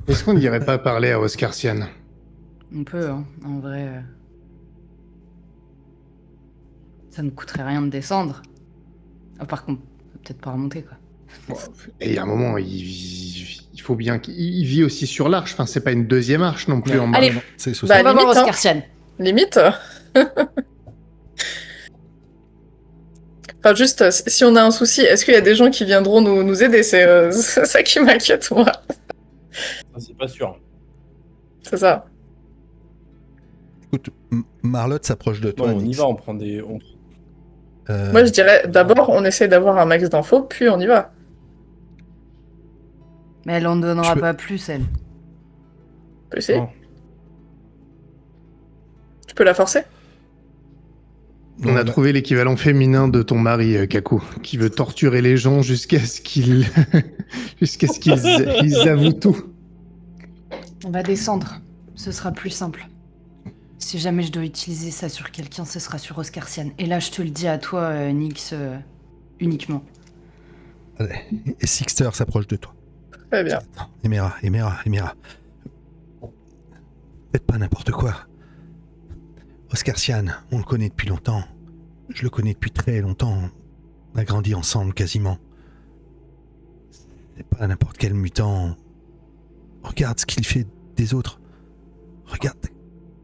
Est-ce qu'on n'irait pas parler à Oscarsian? On peut, hein, en vrai. Ça ne coûterait rien de descendre. Ah, par contre, on peut peut-être pas remonter, quoi. Et il y a un moment, il faut bien qu'il vit aussi sur l'arche. Enfin, c'est pas une deuxième arche non plus Ouais. en bas. Allez, C'est Bah, on va voir limite, hein. Oscarsian. Limite. Enfin, juste, si on a un souci, est-ce qu'il y a des gens qui viendront nous aider? C'est ça qui m'inquiète, moi. Ça, c'est pas sûr. C'est ça. Écoute, Marlotte s'approche de toi. Non, on y Nix. va, on prend des. Moi, je dirais, d'abord, on essaie d'avoir un max d'infos, puis on y va. Mais elle en donnera Je peux- pas plus, elle. Tu peux essayer. Non. Tu peux la forcer? On a trouvé l'équivalent féminin de ton mari, Kaku, qui veut torturer les gens jusqu'à ce qu'ils ils avouent tout. On va descendre. Ce sera plus simple. Si jamais je dois utiliser ça sur quelqu'un, ce sera sur Oscarsian. Et là, je te le dis à toi, Nyx, uniquement. Allez. Et Sixter s'approche de toi. Très bien. Attends, Emera. Faites pas n'importe quoi. Oscarsian, on le connaît depuis longtemps. Je le connais depuis très longtemps. On a grandi ensemble quasiment. C'est pas n'importe quel mutant. Regarde ce qu'il fait des autres. Regarde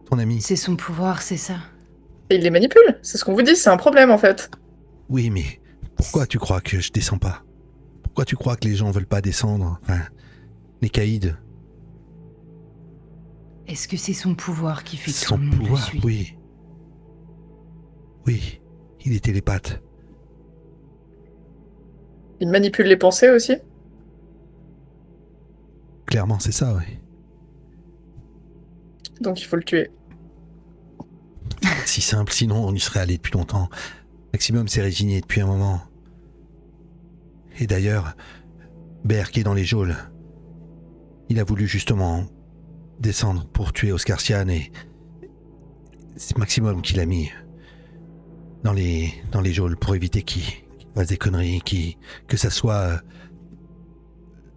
ton ami. C'est son pouvoir, c'est ça. Et il les manipule, c'est ce qu'on vous dit, c'est un problème en fait. Oui, mais pourquoi tu crois que je descends pas? Pourquoi tu crois que les gens veulent pas descendre? Enfin, les caïds. Est-ce que c'est son pouvoir qui fait que tout Son le monde le pouvoir, suit? oui. Oui, il est télépathe. Il manipule les pensées aussi. Clairement, c'est ça, oui. Donc il faut le tuer. Si simple, sinon on y serait allé depuis longtemps. Maximum s'est résigné depuis un moment. Et d'ailleurs, Bear qui est dans les geôles, il a voulu justement descendre pour tuer Oscarsian et c'est Maximum qui l'a mis dans les geôles pour éviter qu'il fasse des conneries, que ça soit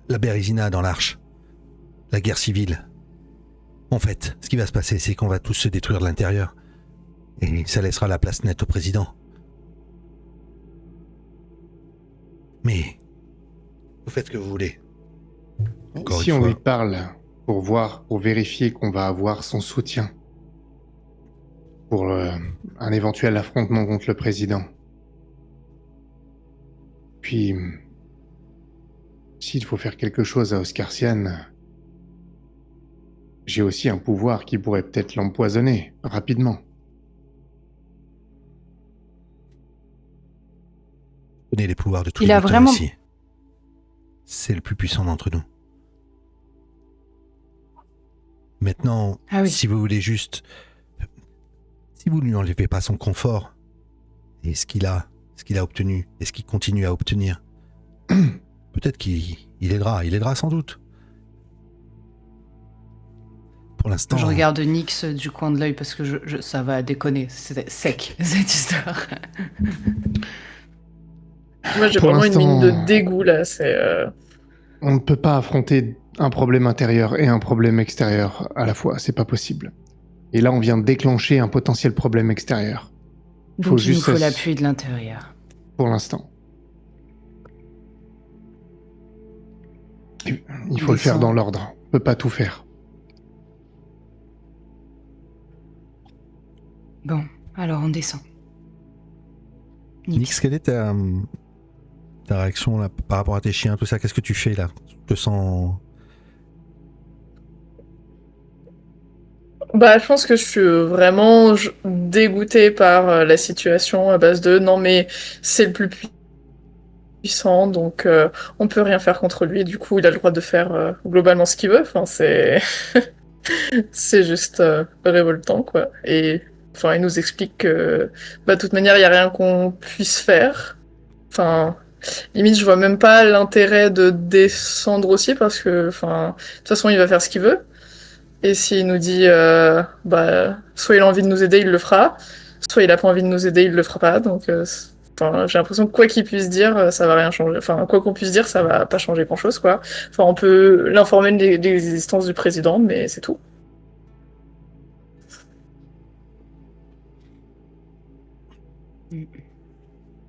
la Bérésina dans l'arche, la guerre civile. En fait, ce qui va se passer, c'est qu'on va tous se détruire de l'intérieur. Et ça laissera la place nette au président. Mais, vous faites ce que vous voulez. Encore Si une on fois. lui parle pour vérifier qu'on va avoir son soutien pour un éventuel affrontement contre le président. Puis, s'il faut faire quelque chose à Oscarsian, j'ai aussi un pouvoir qui pourrait peut-être l'empoisonner rapidement. Prenez les pouvoirs de tous Il les a mutants vraiment- aussi. C'est le plus puissant d'entre nous. Maintenant, Ah oui. si vous voulez juste... Si vous ne lui enlevez pas son confort, et ce qu'il a obtenu, et ce qu'il continue à obtenir, peut-être qu'il aidera sans doute. Pour l'instant... Je regarde Nyx du coin de l'œil parce que ça va déconner. C'est sec, cette histoire. Moi j'ai Pour vraiment une l'instant- mine de dégoût là, c'est... On ne peut pas affronter un problème intérieur et un problème extérieur à la fois, c'est pas possible. Et là, on vient de déclencher un potentiel problème extérieur. Faut Donc il nous juste faut s'ass- l'appui de l'intérieur. Pour l'instant. Il faut le faire Descends. dans l'ordre. On peut pas tout faire. Bon, alors on descend. Nix, quelle est ta réaction là, par rapport à tes chiens, tout ça? Qu'est-ce que tu fais là? Tu te sens... Bah, je pense que je suis vraiment dégoûtée par la situation à base de non mais c'est le plus puissant donc on peut rien faire contre lui, du coup il a le droit de faire globalement ce qu'il veut, enfin c'est c'est juste révoltant quoi. Et enfin il nous explique que bah de toute manière il y a rien qu'on puisse faire, enfin limite je vois même pas l'intérêt de descendre aussi parce que enfin de toute façon il va faire ce qu'il veut. Et s'il nous dit, bah, soit il a envie de nous aider, il le fera, soit il a pas envie de nous aider, il le fera pas. Donc, enfin, j'ai l'impression que quoi qu'il puisse dire, ça va rien changer. Enfin, quoi qu'on puisse dire, ça va pas changer grand-chose, quoi. Enfin, on peut l'informer de l'existence du président, mais c'est tout.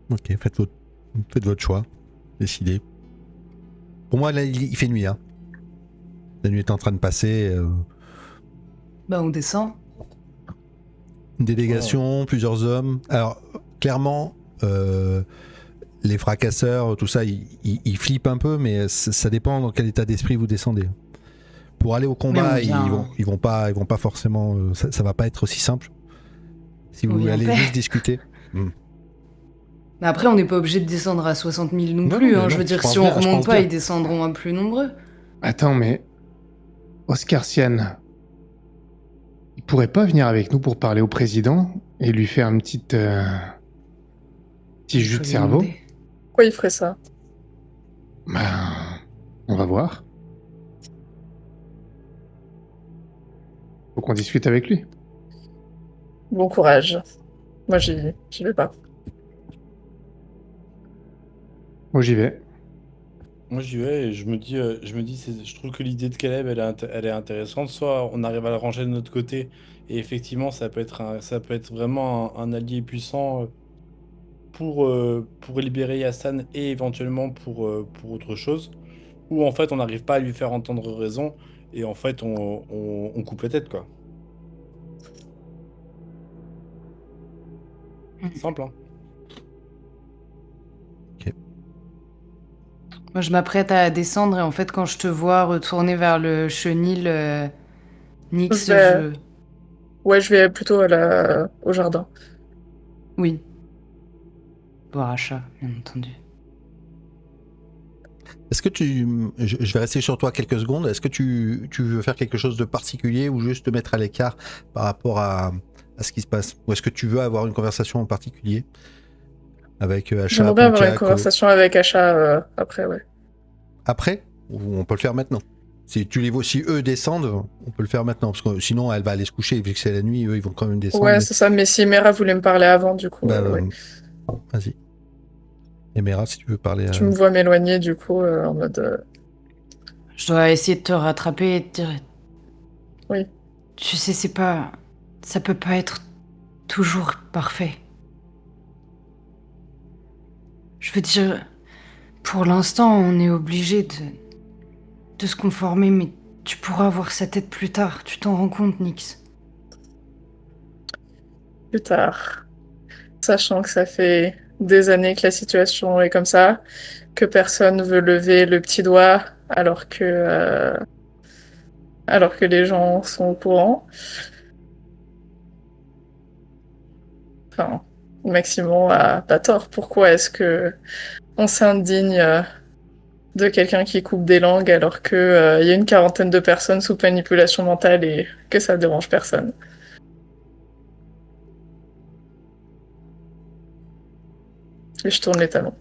Ok, faites votre choix. Décidez. Pour moi, là, il fait nuit. Hein. La nuit est en train de passer. Bah on descend. Une délégation, plusieurs hommes. Alors, clairement, les fracasseurs, tout ça, ils flippent un peu, mais ça dépend dans quel état d'esprit vous descendez. Pour aller au combat, Mais on ils vont pas forcément. Ça va pas être aussi simple. Si On vous vient en allez paix. juste discuter. Mais après, on n'est pas obligé de descendre à 60 000 non Non, plus. mais Hein. non, Je veux je dire, pense si on bien, je remonte pense pas, bien. ils descendront à plus nombreux. Attends, mais Oscarsian, il pourrait pas venir avec nous pour parler au président et lui faire un petit Il jus faut de lui cerveau. demander. Pourquoi il ferait ça? Ben, on va voir. Faut qu'on discute avec lui. Bon courage. Moi, j'y vais pas. Moi, j'y vais. Moi, j'y vais et je trouve que l'idée de Caleb, elle est intéressante. Soit on arrive à la ranger de notre côté, et effectivement, ça peut être vraiment un allié puissant pour libérer Yassan et éventuellement pour autre chose. Ou en fait, on n'arrive pas à lui faire entendre raison, et en fait, on coupe la tête, quoi. Simple, hein. Moi, je m'apprête à descendre et en fait, quand je te vois retourner vers le chenil, Nix, Je vais- Ouais, je vais plutôt au jardin. Oui. Voir achat, bien entendu. Est-ce que je vais rester sur toi quelques secondes. Est-ce que tu veux faire quelque chose de particulier ou juste te mettre à l'écart par rapport à ce qui se passe? Ou est-ce que tu veux avoir une conversation en particulier avec Achat, J'aimerais bien avoir une Pontiac, conversation avec Achat après, ouais. après? Ou on peut le faire maintenant? Si tu les vois, si eux descendent, on peut le faire maintenant. Parce que sinon, elle va aller se coucher. Vu que c'est la nuit, eux, ils vont quand même descendre. Ouais, mais- c'est ça, mais si Mera voulait me parler avant, du coup, Bah, ouais. vas-y. Et Mera, si tu veux parler. Tu me vois m'éloigner, du coup, en mode... Je dois essayer de te rattraper et te dire. Oui. Tu sais, c'est pas. Ça peut pas être toujours parfait. Je veux dire, pour l'instant, on est obligé de se conformer, mais tu pourras avoir sa tête plus tard. Tu t'en rends compte, Nix? Plus tard. Sachant que ça fait des années que la situation est comme ça, que personne veut lever le petit doigt alors que les gens sont au courant. Enfin, Maximon a pas tort. Pourquoi est-ce que on s'indigne de quelqu'un qui coupe des langues alors que y a une quarantaine de personnes sous manipulation mentale et que ça dérange personne? Et je tourne les talons.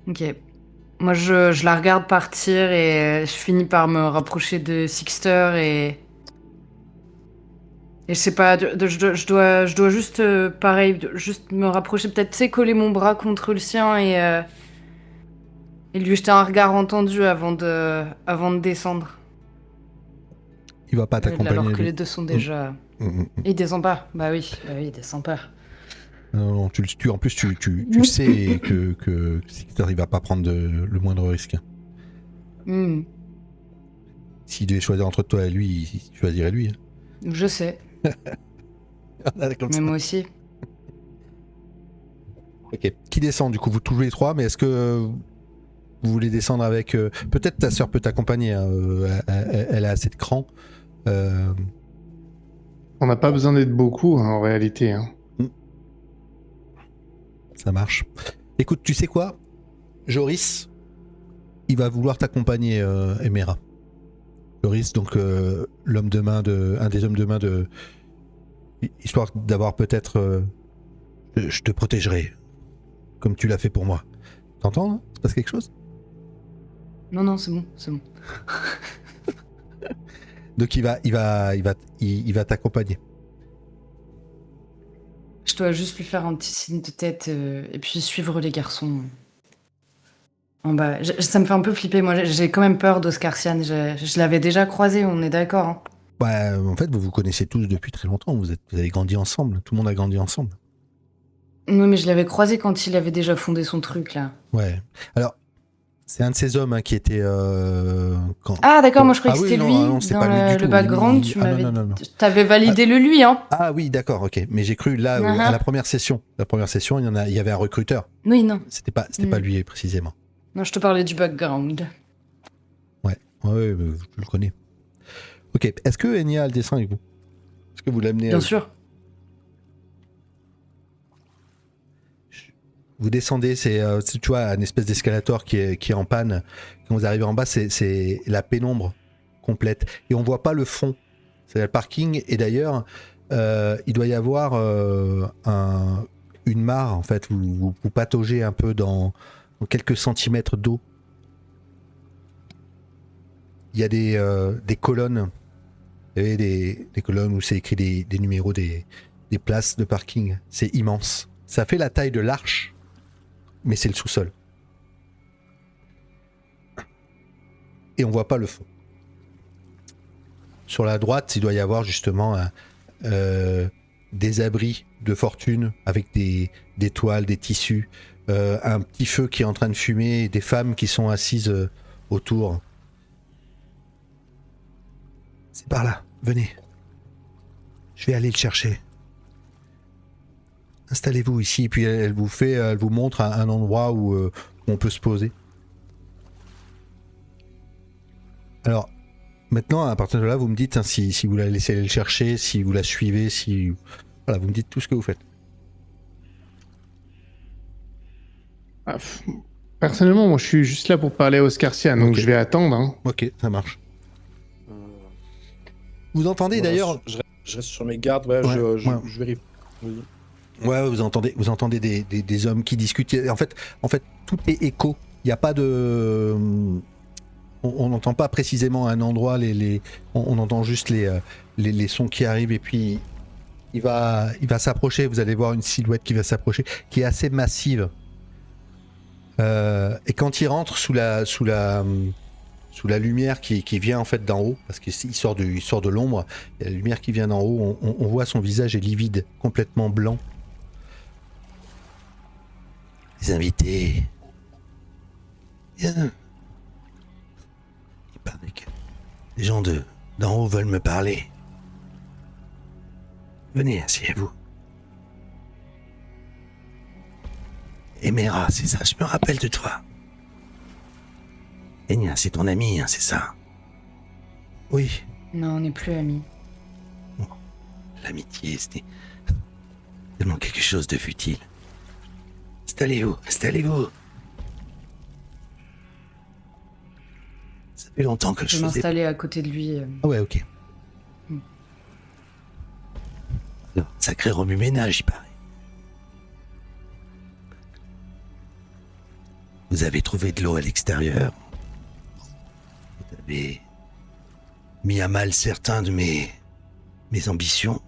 Ok. Moi, je la regarde partir et je finis par me rapprocher de Sixter et. Et je sais pas, je dois juste, pareil, juste me rapprocher, peut-être, tu sais, coller mon bras contre le sien et lui jeter un regard entendu avant de descendre. Il va pas t'accompagner. Alors que lui. les deux sont déjà. Mm. Il descend pas. Bah oui, il descend pas. Non, en plus, tu sais que Sixter, il va pas prendre le moindre risque. Hmm, S'il devait choisir entre toi et lui, il choisirait lui. je sais, Comme mais ça. moi aussi. Ok. Qui descend du coup? Vous tous les trois, mais est-ce que vous voulez descendre avec... peut-être ta sœur peut t'accompagner, hein, elle a assez de cran. On n'a pas besoin d'être beaucoup, hein, en réalité. Hein. Ça marche. Écoute, tu sais quoi? Joris, il va vouloir t'accompagner, Emera. Joris, donc l'homme de main un des hommes de main de... Histoire d'avoir peut-être... je te protégerai, comme tu l'as fait pour moi. T'entends, non? Se passe quelque chose? Non, c'est bon, c'est bon. Donc il va t'accompagner. Je dois juste lui faire un petit signe de tête et puis suivre les garçons en bas. Ça me fait un peu flipper, moi j'ai quand même peur d'Oscarsian. Je l'avais déjà croisé, on est d'accord. Hein. Bah, en fait, vous vous connaissez tous depuis très longtemps. Vous avez grandi ensemble. Tout le monde a grandi ensemble. Oui, mais je l'avais croisé quand il avait déjà fondé son truc là. Ouais. Alors, c'est un de ces hommes, hein, qui était. Ah d'accord, moi je croyais que c'était lui. non, c'est Dans pas lui du le tout. background, Il- tu ah, m'avais. non. T'avais validé le lui, hein. Ah oui, d'accord, ok. Mais j'ai cru là, à la première session. La première session, il y avait un recruteur. Oui, non. C'était pas lui précisément. Non, je te parlais du background. Ouais, je le connais. Ok. Est-ce que Enya a le dessin avec vous? Est-ce que vous l'amenez? Bien sûr. Vous descendez, c'est tu vois, une espèce d'escalator qui est en panne. Quand vous arrivez en bas, c'est la pénombre complète. Et on voit pas le fond C'est le parking. Et d'ailleurs, il doit y avoir une mare, en fait, où vous pataugez un peu dans quelques centimètres d'eau. Il y a des colonnes. Vous savez, des colonnes où c'est écrit des numéros des places de parking. C'est immense. Ça fait la taille de l'arche, mais c'est le sous-sol. Et on voit pas le fond. Sur la droite, il doit y avoir justement des abris de fortune avec des toiles, des tissus, un petit feu qui est en train de fumer et des femmes qui sont assises autour. C'est par là, venez. Je vais aller le chercher. Installez-vous ici, puis elle vous montre un endroit où on peut se poser. Alors, maintenant, à partir de là, vous me dites si vous la laissez aller le chercher, si vous la suivez, si... Voilà, vous me dites tout ce que vous faites. Personnellement, moi, je suis juste là pour parler à Oscarcia, donc Ok. je vais attendre. Hein. Ok, ça marche. Vous entendez Voilà, d'ailleurs... je reste sur mes gardes, ouais, Ouais, je vérifie. Oui. Ouais, vous entendez des hommes qui discutent. En fait, tout est écho. Il n'y a pas de... On n'entend pas précisément un endroit, on entend juste les sons qui arrivent et puis il va s'approcher. Vous allez voir une silhouette qui va s'approcher, qui est assez massive. Et quand il rentre sous la lumière qui vient en fait d'en haut, parce qu'il sort de l'ombre, il y a la lumière qui vient d'en haut, on voit son visage est livide, complètement blanc. Les invités. Bien. Il paraît que les gens d'en haut veulent me parler. Venez, asseyez-vous. Emera, c'est ça, je me rappelle de toi. Enya, c'est ton ami, hein, c'est ça? Oui, Non, on n'est plus amis. l'amitié, c'était tellement quelque chose de futile. Installez-vous. Ça fait longtemps que Je je vais faisais... m'installer à côté de lui. Ah ouais, ok. Hmm. Alors, sacré remue-ménage, il paraît. Vous avez trouvé de l'eau à l'extérieur. Vous avez mis à mal certains de mes ambitions.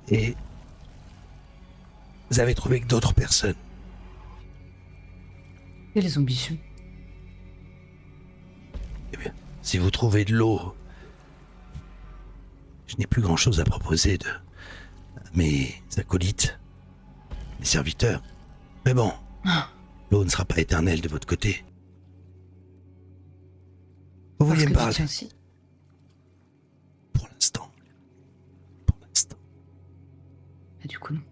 Et vous avez trouvé que d'autres personnes. Quelles ambitions? Eh bien, si vous trouvez de l'eau, je n'ai plus grand-chose à proposer de mes acolytes, mes serviteurs. Mais bon, l'eau ne sera pas éternelle de votre côté. Vous Parce vouliez que me tu parler tiens aussi. pour l'instant. Ah, du coup, non.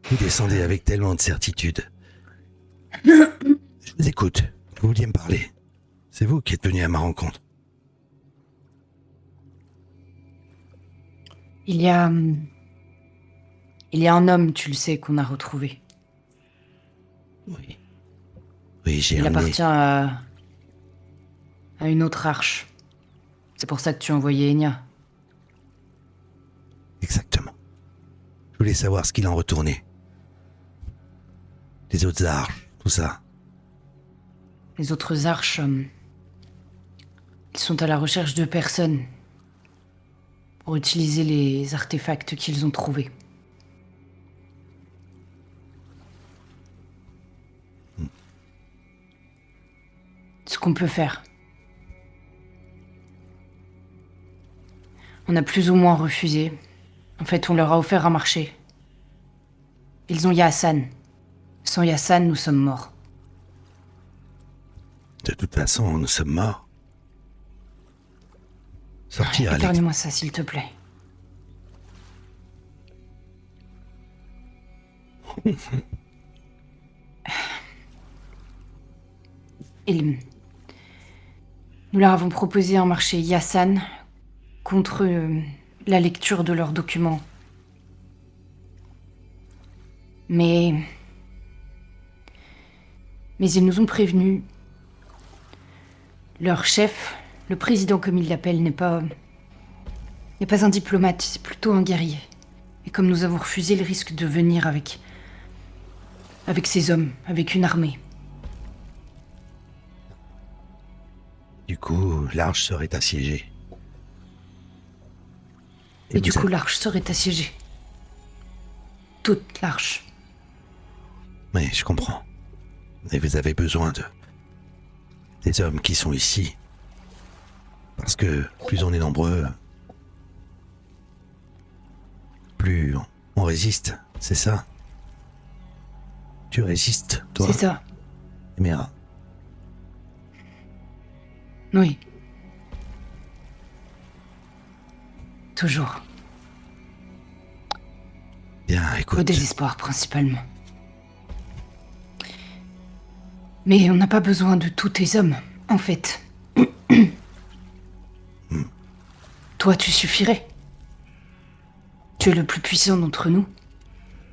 Vous descendez avec tellement de certitude. Je vous écoute. Vous vouliez me parler. C'est vous qui êtes venu à ma rencontre. Il y a un homme, tu le sais, qu'on a retrouvé. Oui. Oui, j'ai Il un nez. appartient à une autre arche. C'est pour ça que tu as envoyé Enya. Exactement. Je voulais savoir ce qu'il en retournait. Les autres arches, tout ça. Les autres arches, ils sont à la recherche de personnes pour utiliser les artefacts qu'ils ont trouvés. Ce qu'on peut faire. On a plus ou moins refusé. En fait, on leur a offert un marché. Ils ont Yassan. Sans Yassan, nous sommes morts. De toute façon, nous sommes morts. Sortir à l'extérieur. Épargne-moi ça, s'il te plaît. Nous leur avons proposé un marché Yassan contre la lecture de leurs documents. Mais ils nous ont prévenus Leur chef, le président comme ils l'appellent, n'est pas un diplomate, c'est plutôt un guerrier. Et comme nous avons refusé le risque de venir avec ces hommes, avec une armée. Du coup, l'Arche serait assiégée. Et du vous coup, l'Arche serait assiégée. Toute l'Arche. Oui, je comprends. Et vous avez besoin des hommes qui sont ici. Parce que plus on est nombreux, plus on résiste, c'est ça? Tu résistes, toi, C'est ça, Emera. oui. Toujours. Bien, écoute. Au désespoir, principalement. Mais on n'a pas besoin de tous tes hommes, en fait. Toi, tu suffirais. Tu es le plus puissant d'entre nous.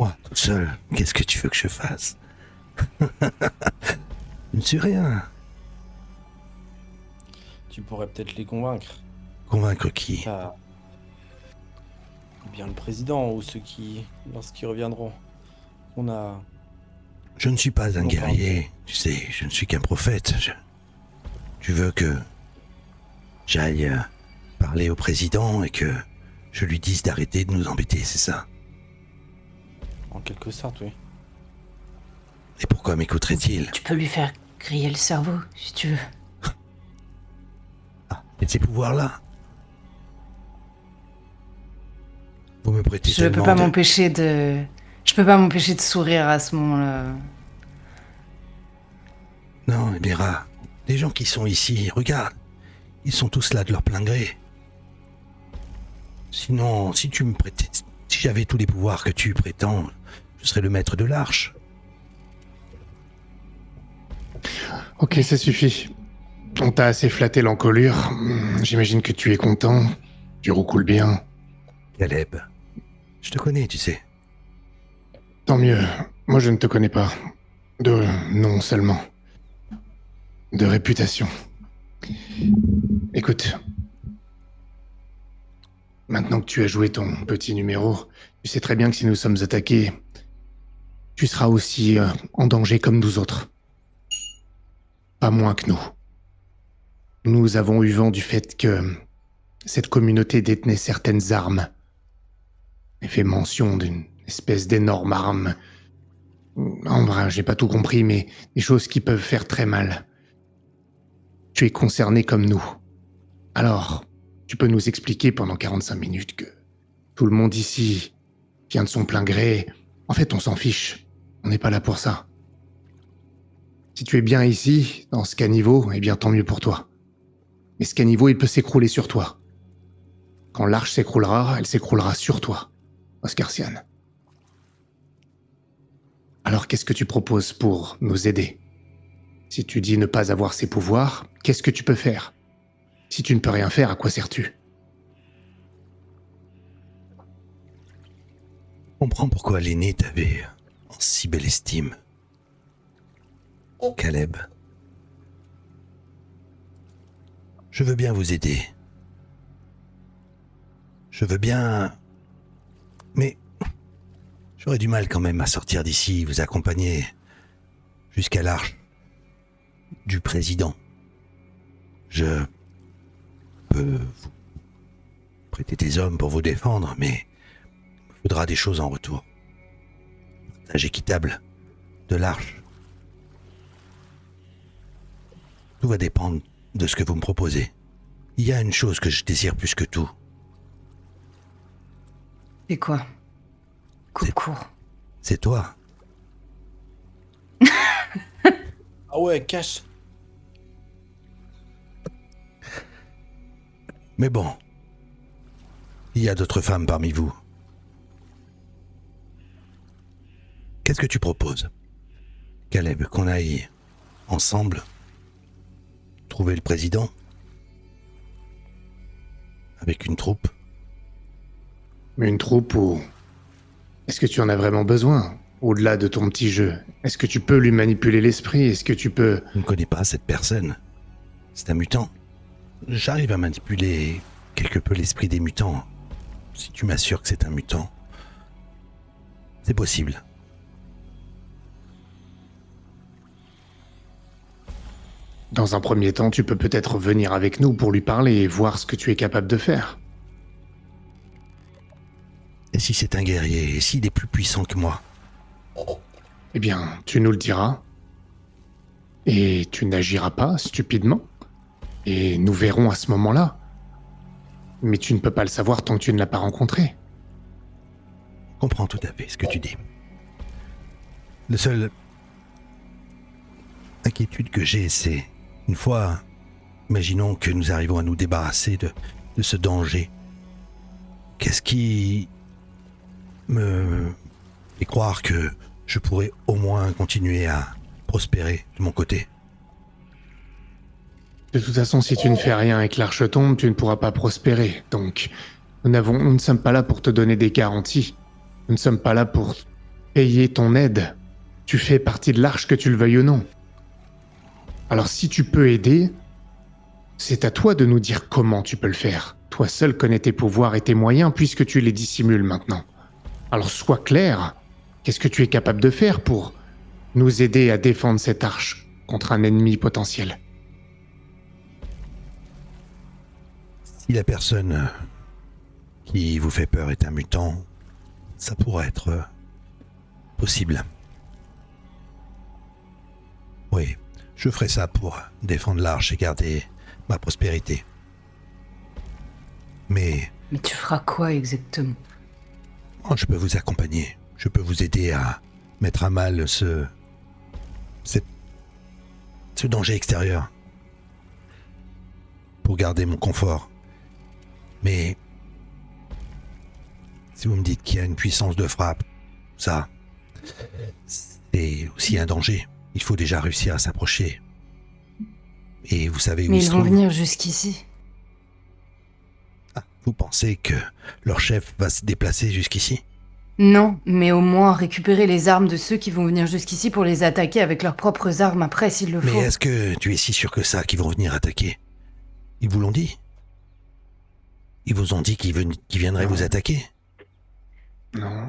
Moi, tout seul, qu'est-ce que tu veux que je fasse? Je ne suis rien. Tu pourrais peut-être les convaincre. Convaincre qui? Ah. Bien le président ou ceux lorsqu'ils reviendront. On a... Je ne suis pas un Non, guerrier, tu sais, je ne suis qu'un prophète. Tu veux que j'aille parler au président et que je lui dise d'arrêter de nous embêter, c'est ça? En quelque sorte, oui. Et pourquoi m'écouterait-il? Tu peux lui faire griller le cerveau, si tu veux. Ah, et ces pouvoirs-là? Vous me prêtez Je peux tellement pas de... m'empêcher de... Je peux pas m'empêcher de sourire à ce moment-là. Non, Emera, les gens qui sont ici, regarde, ils sont tous là de leur plein gré. Sinon, si tu me prêtais... Si j'avais tous les pouvoirs que tu prétends, je serais le maître de l'Arche. Ok, ça suffit. On t'a assez flatté l'encolure. J'imagine que tu es content. Tu roucoules bien. Caleb, je te connais, tu sais. Tant mieux. Moi, je ne te connais pas. De nom seulement. De réputation. Écoute. Maintenant que tu as joué ton petit numéro, tu sais très bien que si nous sommes attaqués, tu seras aussi en danger comme nous autres. Pas moins que nous. Nous avons eu vent du fait que cette communauté détenait certaines armes et fait mention d'une espèce d'énorme arme. En vrai, j'ai pas tout compris, mais des choses qui peuvent faire très mal. Tu es concerné comme nous. Alors, tu peux nous expliquer pendant 45 minutes que tout le monde ici vient de son plein gré. En fait, on s'en fiche. On n'est pas là pour ça. Si tu es bien ici, dans ce caniveau, eh bien tant mieux pour toi. Mais ce caniveau, il peut s'écrouler sur toi. Quand l'arche s'écroulera, elle s'écroulera sur toi, Oscarsian. Alors qu'est-ce que tu proposes pour nous aider? Si tu dis ne pas avoir ces pouvoirs, qu'est-ce que tu peux faire? Si tu ne peux rien faire, à quoi sers-tu? Je comprends pourquoi l'aîné t'avait en si belle estime. Caleb. Je veux bien vous aider. Je veux bien... Mais... J'aurais du mal quand même à sortir d'ici, vous accompagner jusqu'à l'arche du président. Je peux vous prêter des hommes pour vous défendre, mais il faudra des choses en retour. Partage équitable de l'arche. Tout va dépendre de ce que vous me proposez. Il y a une chose que je désire plus que tout. C'est quoi? Coupe court. C'est toi. Ah ouais, cache. Mais bon, il y a d'autres femmes parmi vous. Qu'est-ce que tu proposes, Caleb, qu'on aille ensemble trouver le président avec une troupe? Mais une troupe ou... Est-ce que tu en as vraiment besoin? Au-delà de ton petit jeu, est-ce que tu peux lui manipuler l'esprit? Est-ce que tu peux... Je ne connais pas cette personne. c'est un mutant. J'arrive à manipuler quelque peu l'esprit des mutants. Si tu m'assures que c'est un mutant, c'est possible. Dans un premier temps, tu peux peut-être venir avec nous pour lui parler et voir ce que tu es capable de faire. Et si c'est un guerrier, et s'il est plus puissant que moi? Eh bien, tu nous le diras. Et tu n'agiras pas stupidement. Et nous verrons à ce moment-là. Mais tu ne peux pas le savoir tant que tu ne l'as pas rencontré. Je comprends tout à fait ce que tu dis. Le seul inquiétude que j'ai, c'est une fois, imaginons que nous arrivons à nous débarrasser de ce danger. Qu'est-ce qui me fait croire que je pourrais au moins continuer à prospérer de mon côté? De toute façon, si tu ne fais rien et que l'arche tombe, tu ne pourras pas prospérer. Donc, nous ne sommes pas là pour te donner des garanties. Nous ne sommes pas là pour payer ton aide. Tu fais partie de l'arche, que tu le veuilles ou non. Alors si tu peux aider, c'est à toi de nous dire comment tu peux le faire. Toi seul connais tes pouvoirs et tes moyens puisque tu les dissimules maintenant. Alors sois clair. Qu'est-ce que tu es capable de faire pour nous aider à défendre cette arche contre un ennemi potentiel? Si la personne qui vous fait peur est un mutant, ça pourrait être possible. Oui, je ferai ça pour défendre l'arche et garder ma prospérité. Mais Mais tu feras quoi exactement? je peux vous accompagner. Je peux vous aider à mettre à mal ce danger extérieur pour garder mon confort. Mais si vous me dites qu'il y a une puissance de frappe, ça, c'est aussi un danger. Il faut déjà réussir à s'approcher. Et vous savez où Mais ils ils se vont trouvent? venir jusqu'ici. Ah, vous pensez que leur chef va se déplacer jusqu'ici? Non, mais au moins récupérer les armes de ceux qui vont venir jusqu'ici pour les attaquer avec leurs propres armes après s'il le Mais faut. est-ce que tu es si sûr que ça qu'ils vont venir attaquer? Ils vous l'ont dit? Ils vous ont dit qu'ils viendraient vous attaquer? Non.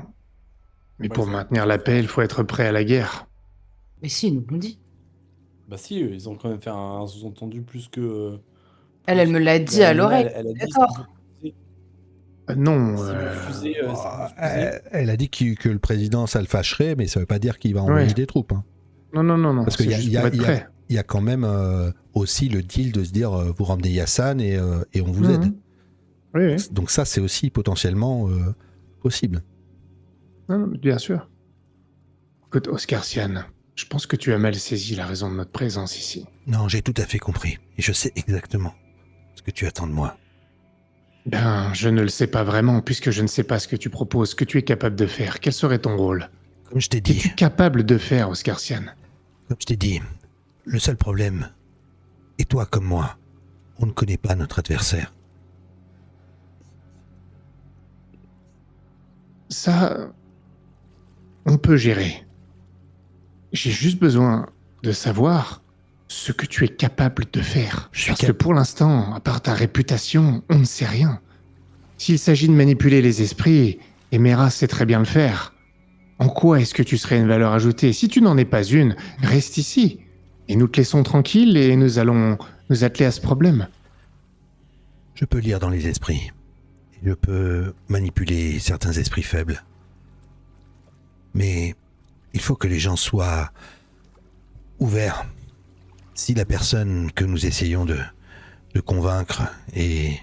Mais Bah, pour ça- maintenir la paix, il faut être prêt à la guerre. Mais si, ils nous l'ont dit. Bah si, ils ont quand même fait un sous-entendu plus que... Elle me l'a dit à l'oreille. Elle a dit D'accord. Non. si vous refusez, si vous refusez, Elle a dit que le président, ça le fâcherait, mais ça veut pas dire qu'il va envoyer Ouais. des troupes. Hein. Non. Parce qu'il c'est y a, juste il y a- pour être il y a- prêt. il y a quand même aussi le deal de se dire vous ramenez Yassan et on vous aide. Oui. Donc ça, c'est aussi potentiellement possible. Non, bien sûr. Écoute, Oscar Sian, je pense que tu as mal saisi la raison de notre présence ici. Non, j'ai tout à fait compris. Et je sais exactement ce que tu attends de moi. Ben, je ne le sais pas vraiment, puisque je ne sais pas ce que tu proposes, ce que tu es capable de faire. Quel serait ton rôle? Comme je t'ai dit, Qu'es-tu capable de faire, Oscar Sian? le seul problème, et toi comme moi, on ne connaît pas notre adversaire. Ça, on peut gérer. J'ai juste besoin de savoir ce que tu es capable de faire. Je suis Parce que pour l'instant, à part ta réputation, on ne sait rien. S'il s'agit de manipuler les esprits, Emera sait très bien le faire. En quoi est-ce que tu serais une valeur ajoutée? Si tu n'en es pas une, reste ici. Et nous te laissons tranquille et nous allons nous atteler à ce problème. Je peux lire dans les esprits. Et je peux manipuler certains esprits faibles. Mais il faut que les gens soient ouverts. Si la personne que nous essayons de convaincre et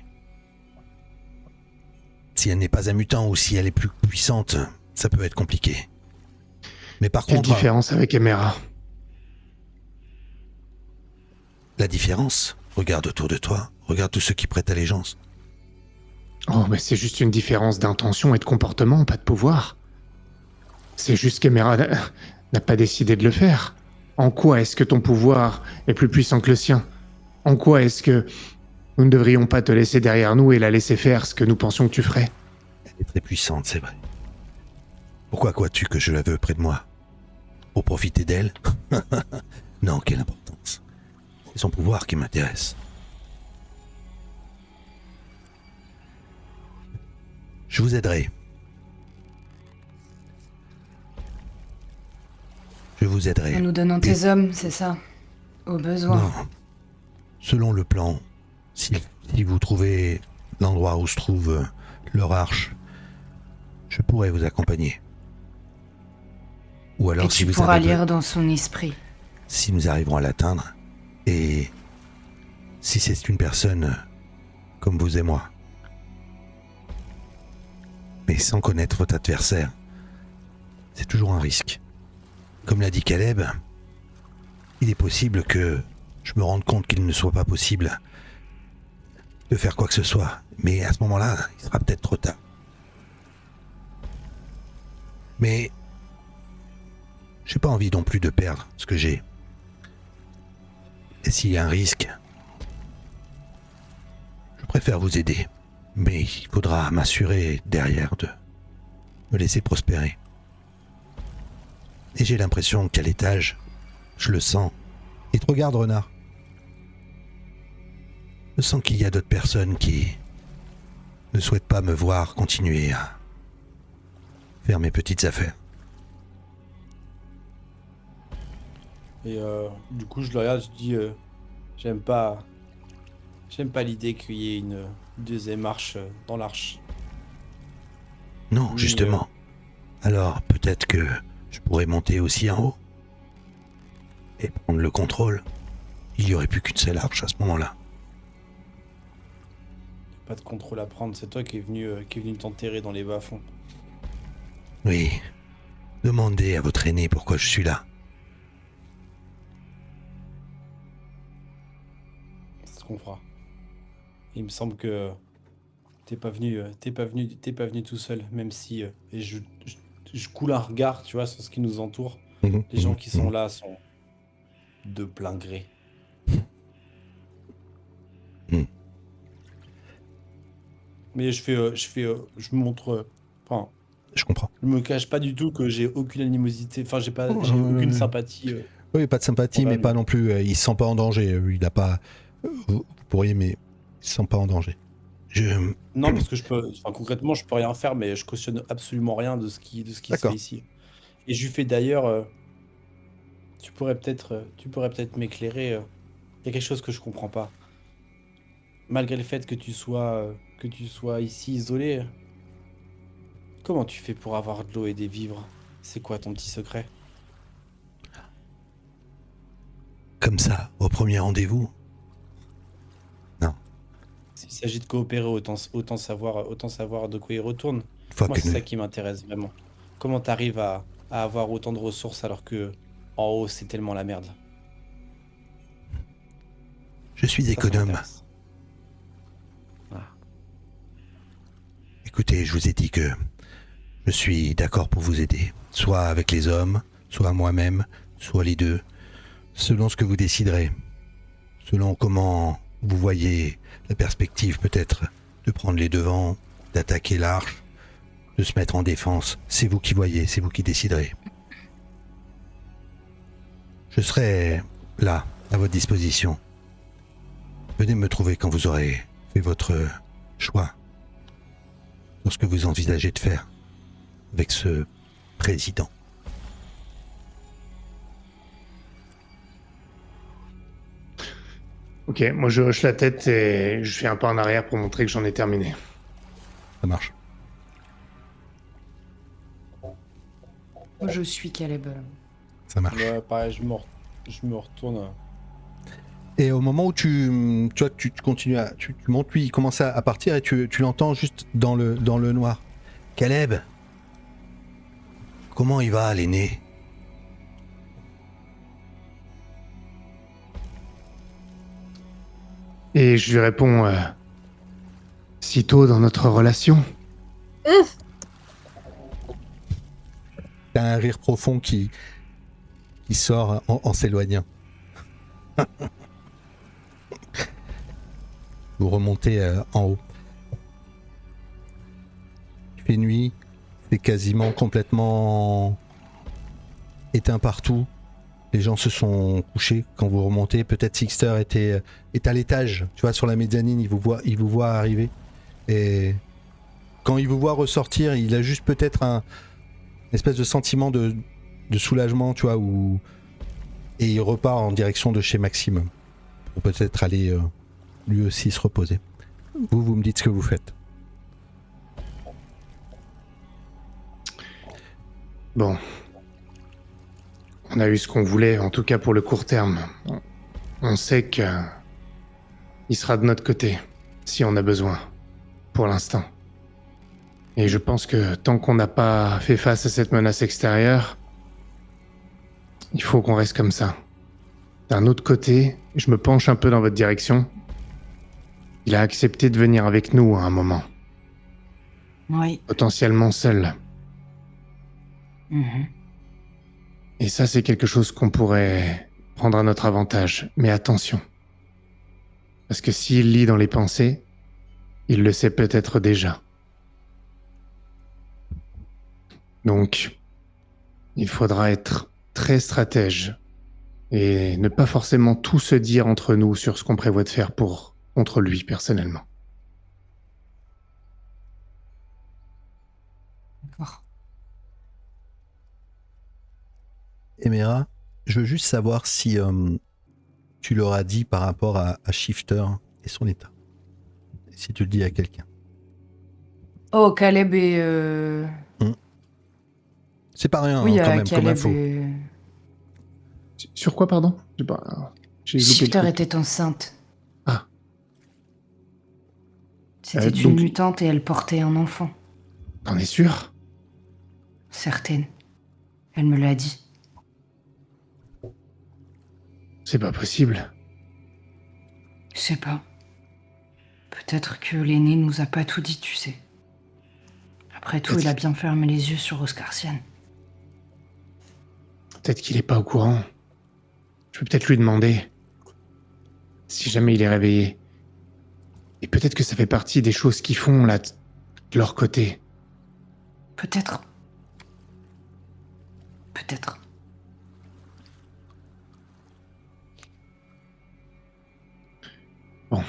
si elle n'est pas un mutant ou si elle est plus puissante, ça peut être compliqué. Mais par Quelle contre, différence avec Emera? la différence, regarde autour de toi, regarde tous ceux qui prêtent allégeance. Oh, mais c'est juste une différence d'intention et de comportement, pas de pouvoir. C'est juste qu'Emera n'a pas décidé de le faire. En quoi est-ce que ton pouvoir est plus puissant que le sien? En quoi est-ce que nous ne devrions pas te laisser derrière nous et la laisser faire ce que nous pensions que tu ferais? Elle est très puissante, c'est vrai. Pourquoi crois-tu que je la veux près de moi? Pour profiter d'elle? Non, quelle importance. C'est son pouvoir qui m'intéresse. Je vous aiderai. Je vous aiderai. En nous donnant tes hommes, c'est ça? Au besoin. Non. Selon le plan, si vous trouvez l'endroit où se trouve leur arche, je pourrais vous accompagner. Ou alors Et si tu vous pourras avez lire dans son esprit. si nous arriverons à l'atteindre, et si c'est une personne comme vous et moi, mais sans connaître votre adversaire, c'est toujours un risque. Comme l'a dit Caleb, il est possible que je me rende compte qu'il ne soit pas possible de faire quoi que ce soit, mais à ce moment-là, il sera peut-être trop tard. Mais j'ai pas envie non plus de perdre ce que j'ai. Et s'il y a un risque, je préfère vous aider. Mais il faudra m'assurer derrière de me laisser prospérer. Et j'ai l'impression qu'à l'étage, je le sens. Et te regarde, renard. Je sens qu'il y a d'autres personnes qui ne souhaitent pas me voir continuer à faire mes petites affaires. Et du coup, je le regarde, je dis j'aime pas l'idée qu'il y ait une deuxième marche dans l'arche. Non, Oui, justement. Alors, peut-être que je pourrais monter aussi en haut et prendre le contrôle. Il n'y aurait plus qu'une seule arche à ce moment-là. Pas de contrôle à prendre, c'est toi qui est venu t'enterrer dans les bas-fonds. Oui. Demandez à votre aîné pourquoi je suis là. C'est ce qu'on fera. Il me semble que t'es pas venu tout seul, même si et je coule un regard, tu vois, sur ce qui nous entoure. Les gens qui sont là sont de plein gré. Mais je montre, enfin, Je comprends. je me cache pas du tout que j'ai aucune animosité, enfin, j'ai aucune sympathie. Oui, pas de sympathie, envers mais lui. pas non plus. Il se sent pas en danger. Il n'a pas. Vous pourriez, mais il se sent pas en danger. Non, parce que concrètement, je peux rien faire, mais je cautionne absolument rien de ce qui se D'accord. fait ici. Et je lui fais d'ailleurs, tu pourrais peut-être m'éclairer. Il y a quelque chose que je comprends pas. Malgré le fait que tu sois ici isolé, comment tu fais pour avoir de l'eau et des vivres? C'est quoi ton petit secret? Comme ça, au premier rendez-vous. S'il s'agit de coopérer, autant savoir de quoi il retourne. Une fois Moi, que c'est nous- ça qui m'intéresse vraiment. Comment t'arrives à avoir autant de ressources alors que en haut, c'est tellement la merde? Je suis Ça économe. m'intéresse. Écoutez, je vous ai dit que je suis d'accord pour vous aider. Soit avec les hommes, soit moi-même, soit les deux. Selon ce que vous déciderez. Selon comment vous voyez la perspective peut-être de prendre les devants, d'attaquer l'arche, de se mettre en défense. C'est vous qui voyez, c'est vous qui déciderez. Je serai là, à votre disposition. Venez me trouver quand vous aurez fait votre choix sur ce que vous envisagez de faire avec ce président. Ok, moi je hoche la tête et je fais un pas en arrière pour montrer que j'en ai terminé. Ça marche. Moi, je suis Caleb. Ça marche. Ouais, pareil, je me retourne. Et au moment où tu vois, tu continues à... Tu montes, lui, il commence à partir et tu l'entends juste dans le noir. Caleb, comment il va, l'aîné? Et je lui réponds si tôt dans notre relation. T'as un rire profond qui sort en s'éloignant. Vous remontez en haut. Il fait nuit, c'est quasiment complètement éteint partout. Les gens se sont couchés quand vous remontez. Peut-être Sixter est à l'étage, tu vois, sur la mezzanine, il vous voit arriver. Et quand il vous voit ressortir, il a juste peut-être une espèce de sentiment de soulagement, tu vois, et il repart en direction de chez Maxime. Pour peut-être aller lui aussi se reposer. Vous me dites ce que vous faites. Bon. On a eu ce qu'on voulait, en tout cas pour le court terme. On sait que il sera de notre côté, si on a besoin, pour l'instant. Et je pense que tant qu'on n'a pas fait face à cette menace extérieure, il faut qu'on reste comme ça. D'un autre côté, je me penche un peu dans votre direction. Il a accepté de venir avec nous à un moment, Oui. potentiellement seul. Mhm. Et ça, c'est quelque chose qu'on pourrait prendre à notre avantage. Mais attention. Parce que s'il lit dans les pensées, il le sait peut-être déjà. Donc, il faudra être très stratège et ne pas forcément tout se dire entre nous sur ce qu'on prévoit de faire contre lui personnellement. D'accord. Emera, je veux juste savoir si tu leur as dit par rapport à Shifter et son état. Si tu le dis à quelqu'un. Oh, Caleb et... C'est pas rien, Oui, hein, quand même, comme Caleb info. et... Sur quoi, pardon? J'ai loupé le Shifter truc. était enceinte. Ah. C'était donc- une mutante et elle portait un enfant. T'en es sûr? Certaine. Elle me l'a dit. C'est pas possible. Je sais pas. Peut-être que l'aîné nous a pas tout dit, tu sais. Après tout, il a bien fermé les yeux sur Oscarsian. Peut-être qu'il est pas au courant. Je peux peut-être lui demander. Si jamais il est réveillé. Et peut-être que ça fait partie des choses qu'ils font là, de leur côté. Peut-être. Peut-être. Bon.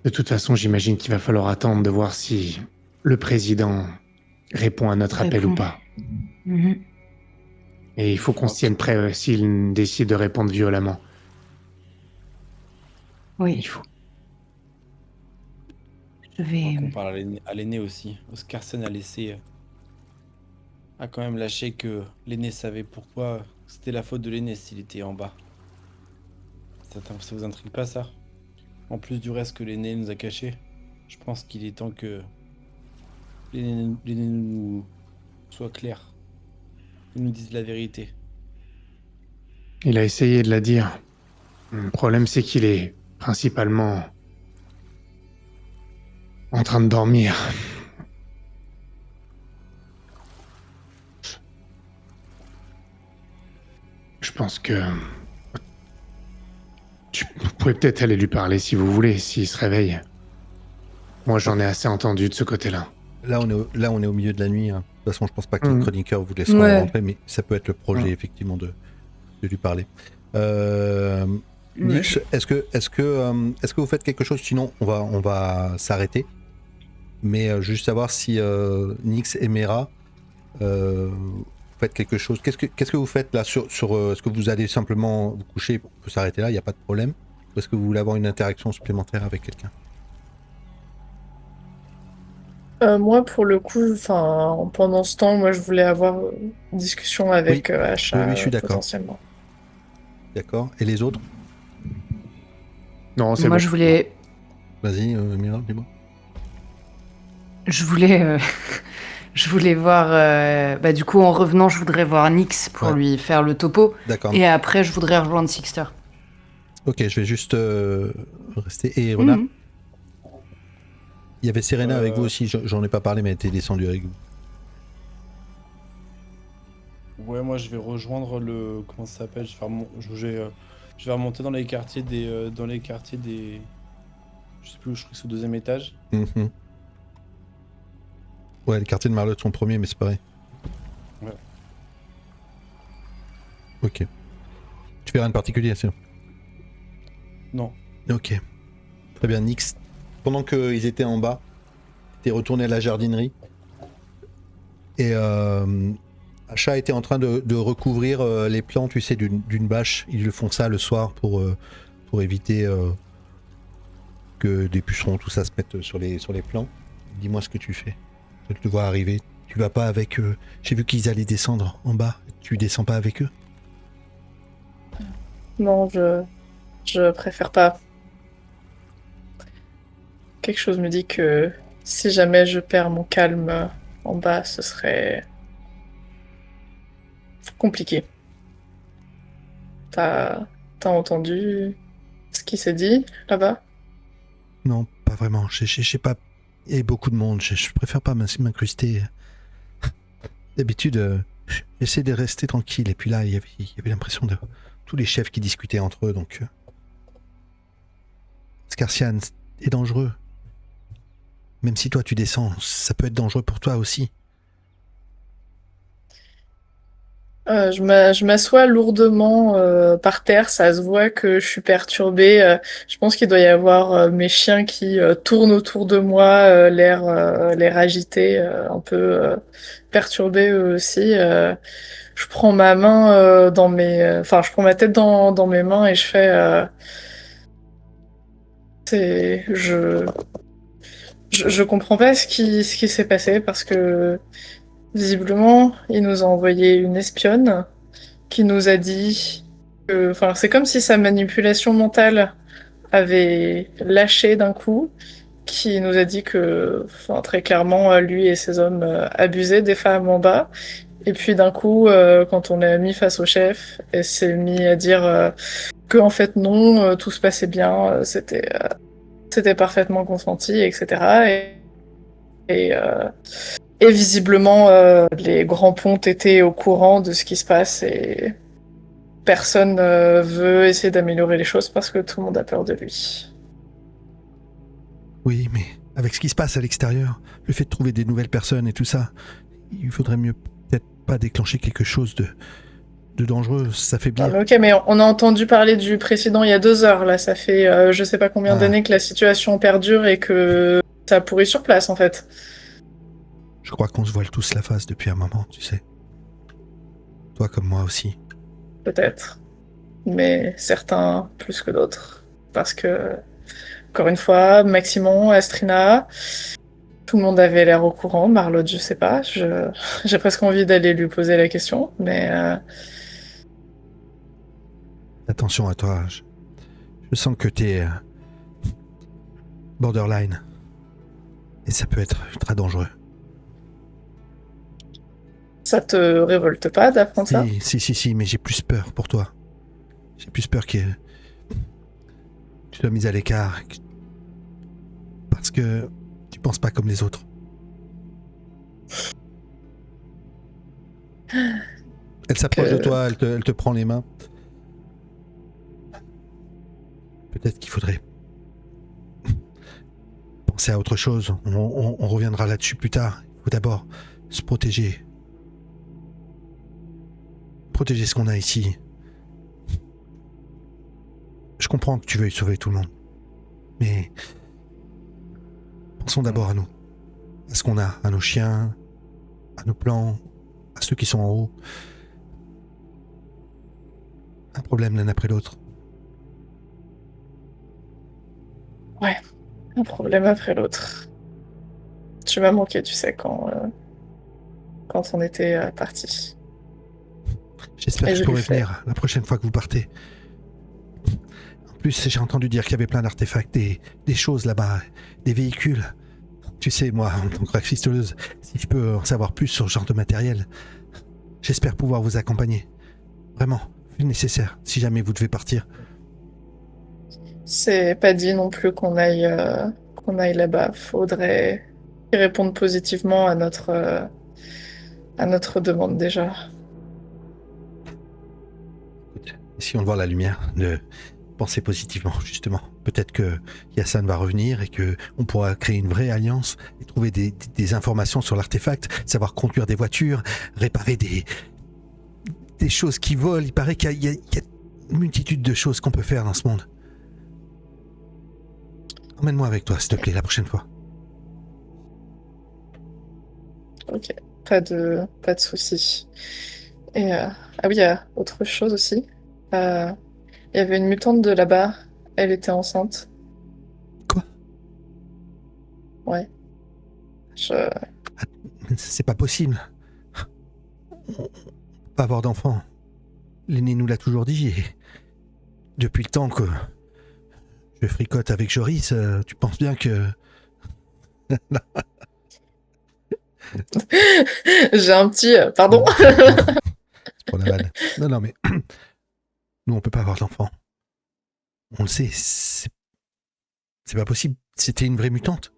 De toute façon, j'imagine qu'il va falloir attendre de voir si le président répond à notre appel ou Répond. pas. Mhm. Et il faut qu'on se tienne prêt s'il décide de répondre violemment. Oui, Il faut. je vais... On parle à l'aîné aussi. Oscarsen a quand même lâché que l'aîné savait pourquoi c'était la faute de l'aîné s'il était en bas. Ça vous intrigue pas ça? En plus du reste que l'aîné nous a caché, je pense qu'il est temps que l'aîné nous soit clair. Il nous dise la vérité. Il a essayé de la dire. Le problème, c'est qu'il est principalement en train de dormir. Je pense que vous pouvez peut-être aller lui parler si vous voulez, s'il se réveille. Moi, j'en ai assez entendu de ce côté-là. Là, on est au milieu de la nuit. Hein. De toute façon, je pense pas que les Mhm. chroniqueurs vous laisseront Ouais. rentrer, mais ça peut être le projet, Ouais. effectivement, de lui parler. Nix, est-ce que vous faites quelque chose? Sinon, on va s'arrêter. Mais juste savoir si Nix et Mera vous faites quelque chose. Qu'est-ce que vous faites là sur est-ce que vous allez simplement vous coucher? On peut s'arrêter là, il n'y a pas de problème. Ou est-ce que vous voulez avoir une interaction supplémentaire avec quelqu'un? Moi, pour le coup, pendant ce temps, moi, je voulais avoir une discussion avec Asha, Oui, je suis d'accord. potentiellement. D'accord. Et les autres? Non, c'est Moi, bon. je voulais... Vas-y, Mira, dis-moi. Je voulais... je voulais voir... Bah, du coup, en revenant, je voudrais voir Nyx pour Ouais. lui faire le topo. D'accord. Et après, je voudrais rejoindre Sixter. Ok, je vais juste rester. Et Renard, Mhm. il y avait Serena avec vous aussi, j'en ai pas parlé, mais elle était descendue avec vous. Ouais, moi je vais rejoindre le. Comment ça s'appelle? Je vais remonter dans les quartiers des. Je sais plus où, je crois que c'est au deuxième étage. Mhm. Ouais, les quartiers de Marlotte sont premiers, mais c'est pareil. Ok. Tu fais rien de particulier, c'est... Non. Ok. Très bien, Nix. Pendant qu'ils étaient en bas, t'es retourné à la jardinerie. Et Acha était en train de recouvrir les plants, tu sais, d'une bâche. Ils le font ça le soir pour éviter que des pucerons, tout ça, se mettent sur les plants. Dis-moi ce que tu fais. Je te vois arriver. Tu vas pas avec eux. J'ai vu qu'ils allaient descendre en bas. Tu descends pas avec eux? Non, je préfère pas. Quelque chose me dit que si jamais je perds mon calme en bas, ce serait compliqué. T'as entendu ce qui s'est dit là-bas? Non, pas vraiment. Je sais pas. Il y a beaucoup de monde. Je préfère pas m'incruster. D'habitude, j'essaie de rester tranquille. Et puis là, il y avait l'impression de tous les chefs qui discutaient entre eux. Donc, Scarcian est dangereux. Même si toi tu descends, ça peut être dangereux pour toi aussi. Je m'assois lourdement par terre, ça se voit que je suis perturbée. Je pense qu'il doit y avoir mes chiens qui tournent autour de moi, l'air agité, un peu perturbés eux aussi. Je prends ma main je prends ma tête dans mes mains et je fais. Je comprends pas ce qui s'est passé parce que visiblement, il nous a envoyé une espionne qui nous a dit que, enfin, c'est comme si sa manipulation mentale avait lâché d'un coup, qui nous a dit que, enfin, très clairement, lui et ses hommes abusaient des femmes en bas. Et puis d'un coup, quand on l'a mis face au chef, elle s'est mis à dire que en fait non, tout se passait bien, c'était parfaitement consenti, etc. Et, euh, et visiblement, les grands pontes étaient au courant de ce qui se passe et personne veut essayer d'améliorer les choses parce que tout le monde a peur de lui. Oui, mais avec ce qui se passe à l'extérieur, le fait de trouver des nouvelles personnes et tout ça, il faudrait mieux peut-être pas déclencher quelque chose de dangereux, ça fait bien. Ok, mais on a entendu parler du précédent il y a 2 heures, là, ça fait je sais pas combien d'années que la situation perdure et que ça pourrit sur place en fait. Je crois qu'on se voile tous la face depuis un moment, tu sais. Toi comme moi aussi. Peut-être. Mais certains plus que d'autres. Parce que, encore une fois, Maximon, Astrina, tout le monde avait l'air au courant. Marlotte, je sais pas. J'ai presque envie d'aller lui poser la question, mais Attention à toi, je sens que t'es borderline. Et ça peut être ultra dangereux. ça te révolte pas d'apprendre ça? Si, mais j'ai plus peur pour toi. J'ai plus peur que tu sois mise à l'écart. Parce que tu penses pas comme les autres. Elle s'approche de toi, elle te prend les mains. Peut-être qu'il faudrait penser à autre chose. On reviendra là-dessus plus tard. Il faut d'abord se protéger. Protéger ce qu'on a ici. Je comprends que tu veuilles sauver tout le monde. Mais pensons d'abord à nous. À ce qu'on a, à nos chiens, à nos plans, à ceux qui sont en haut. Un problème l'un après l'autre. Ouais, un problème après l'autre. Tu m'as manqué, tu sais, quand on était partis. J'espère Et que je je pourrai lui fais. venir la prochaine fois que vous partez. En plus, j'ai entendu dire qu'il y avait plein d'artefacts, des choses là-bas, des véhicules. Tu sais, moi, en tant que rafistoleuse, si je peux en savoir plus sur ce genre de matériel, j'espère pouvoir vous accompagner. Vraiment, faites le nécessaire, si jamais vous devez partir. C'est pas dit non plus qu'on aille là-bas. Faudrait qu'ils répondent positivement à notre demande déjà. Écoute, essayons de voir la lumière, de penser positivement, justement. Peut-être que Yassan va revenir et que on pourra créer une vraie alliance et trouver des informations sur l'artefact, savoir conduire des voitures, réparer des des choses qui volent. Il paraît qu'il y a une multitude de choses qu'on peut faire dans ce monde. Emmène-moi avec toi, s'il te plaît, la prochaine fois. Ok, pas de souci. Et ah oui, il y a autre chose aussi. Il y avait une mutante de là-bas. Elle était enceinte. Quoi? Ouais. C'est pas possible. On peut pas avoir d'enfant. L'aîné nous l'a toujours dit. Et depuis le temps que je fricote avec Joris, tu penses bien que... J'ai un petit. Pardon. C'est pour la balle. Non, mais... Nous, on peut pas avoir d'enfant. On le sait, c'est pas possible. C'était une vraie mutante.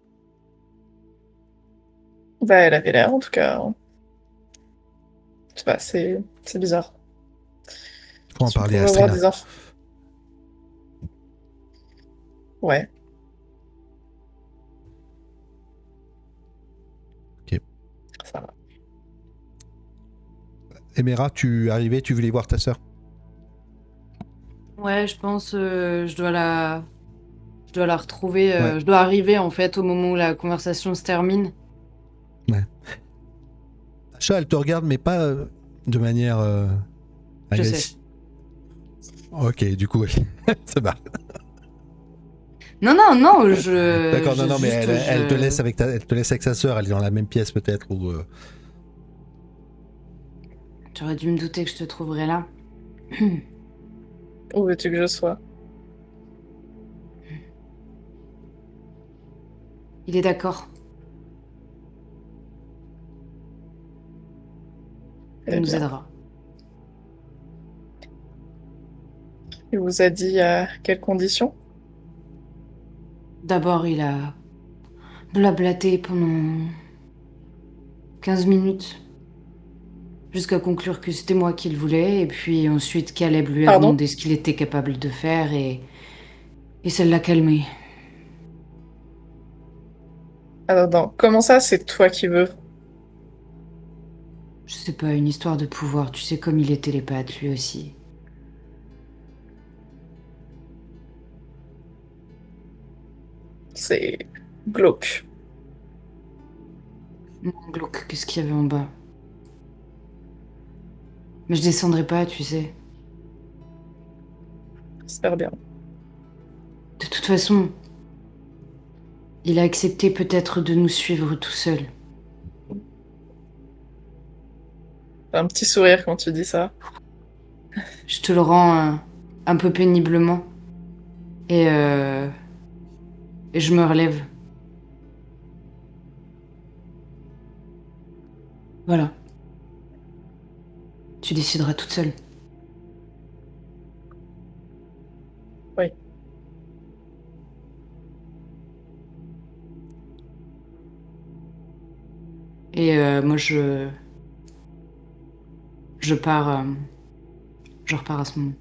Bah, elle avait l'air, en tout cas. Je sais pas, c'est bizarre. Faut en Si on parler à pouvait avoir Astrina. des enfants. Ouais. Ok. Ça va. Emera, tu arrivais, tu voulais voir ta sœur? Ouais, je pense je dois la retrouver. Ouais. Je dois arriver en fait au moment où la conversation se termine. Sacha, elle te regarde, mais pas de manière Je agressive. Ok, du coup, ça va. Non, je. D'accord, non, mais juste, elle te laisse avec elle te laisse avec sa sœur. Elle est dans la même pièce peut-être ou. J'aurais dû me douter que je te trouverais là. Où veux-tu que je sois? Il est d'accord. Eh Il nous bien. aidera. Il vous a dit à quelles conditions? D'abord, il a blablaté pendant 15 minutes jusqu'à conclure que c'était moi qui le voulais. Et puis ensuite, Caleb lui a Pardon? demandé ce qu'il était capable de faire et ça l'a calmé. Attends, comment ça, c'est toi qui veux? Je sais pas, une histoire de pouvoir. Tu sais comme il est télépathe, lui aussi. C'est glauque. Moins glauque que ce qu'il y avait en bas. Mais je descendrai pas, tu sais. J'espère bien. De toute façon, il a accepté peut-être de nous suivre tout seul. J'ai un petit sourire quand tu dis ça. Je te le rends un peu péniblement. Et je me relève. Voilà. Tu décideras toute seule. Oui. Et moi, je pars. Je repars à ce moment.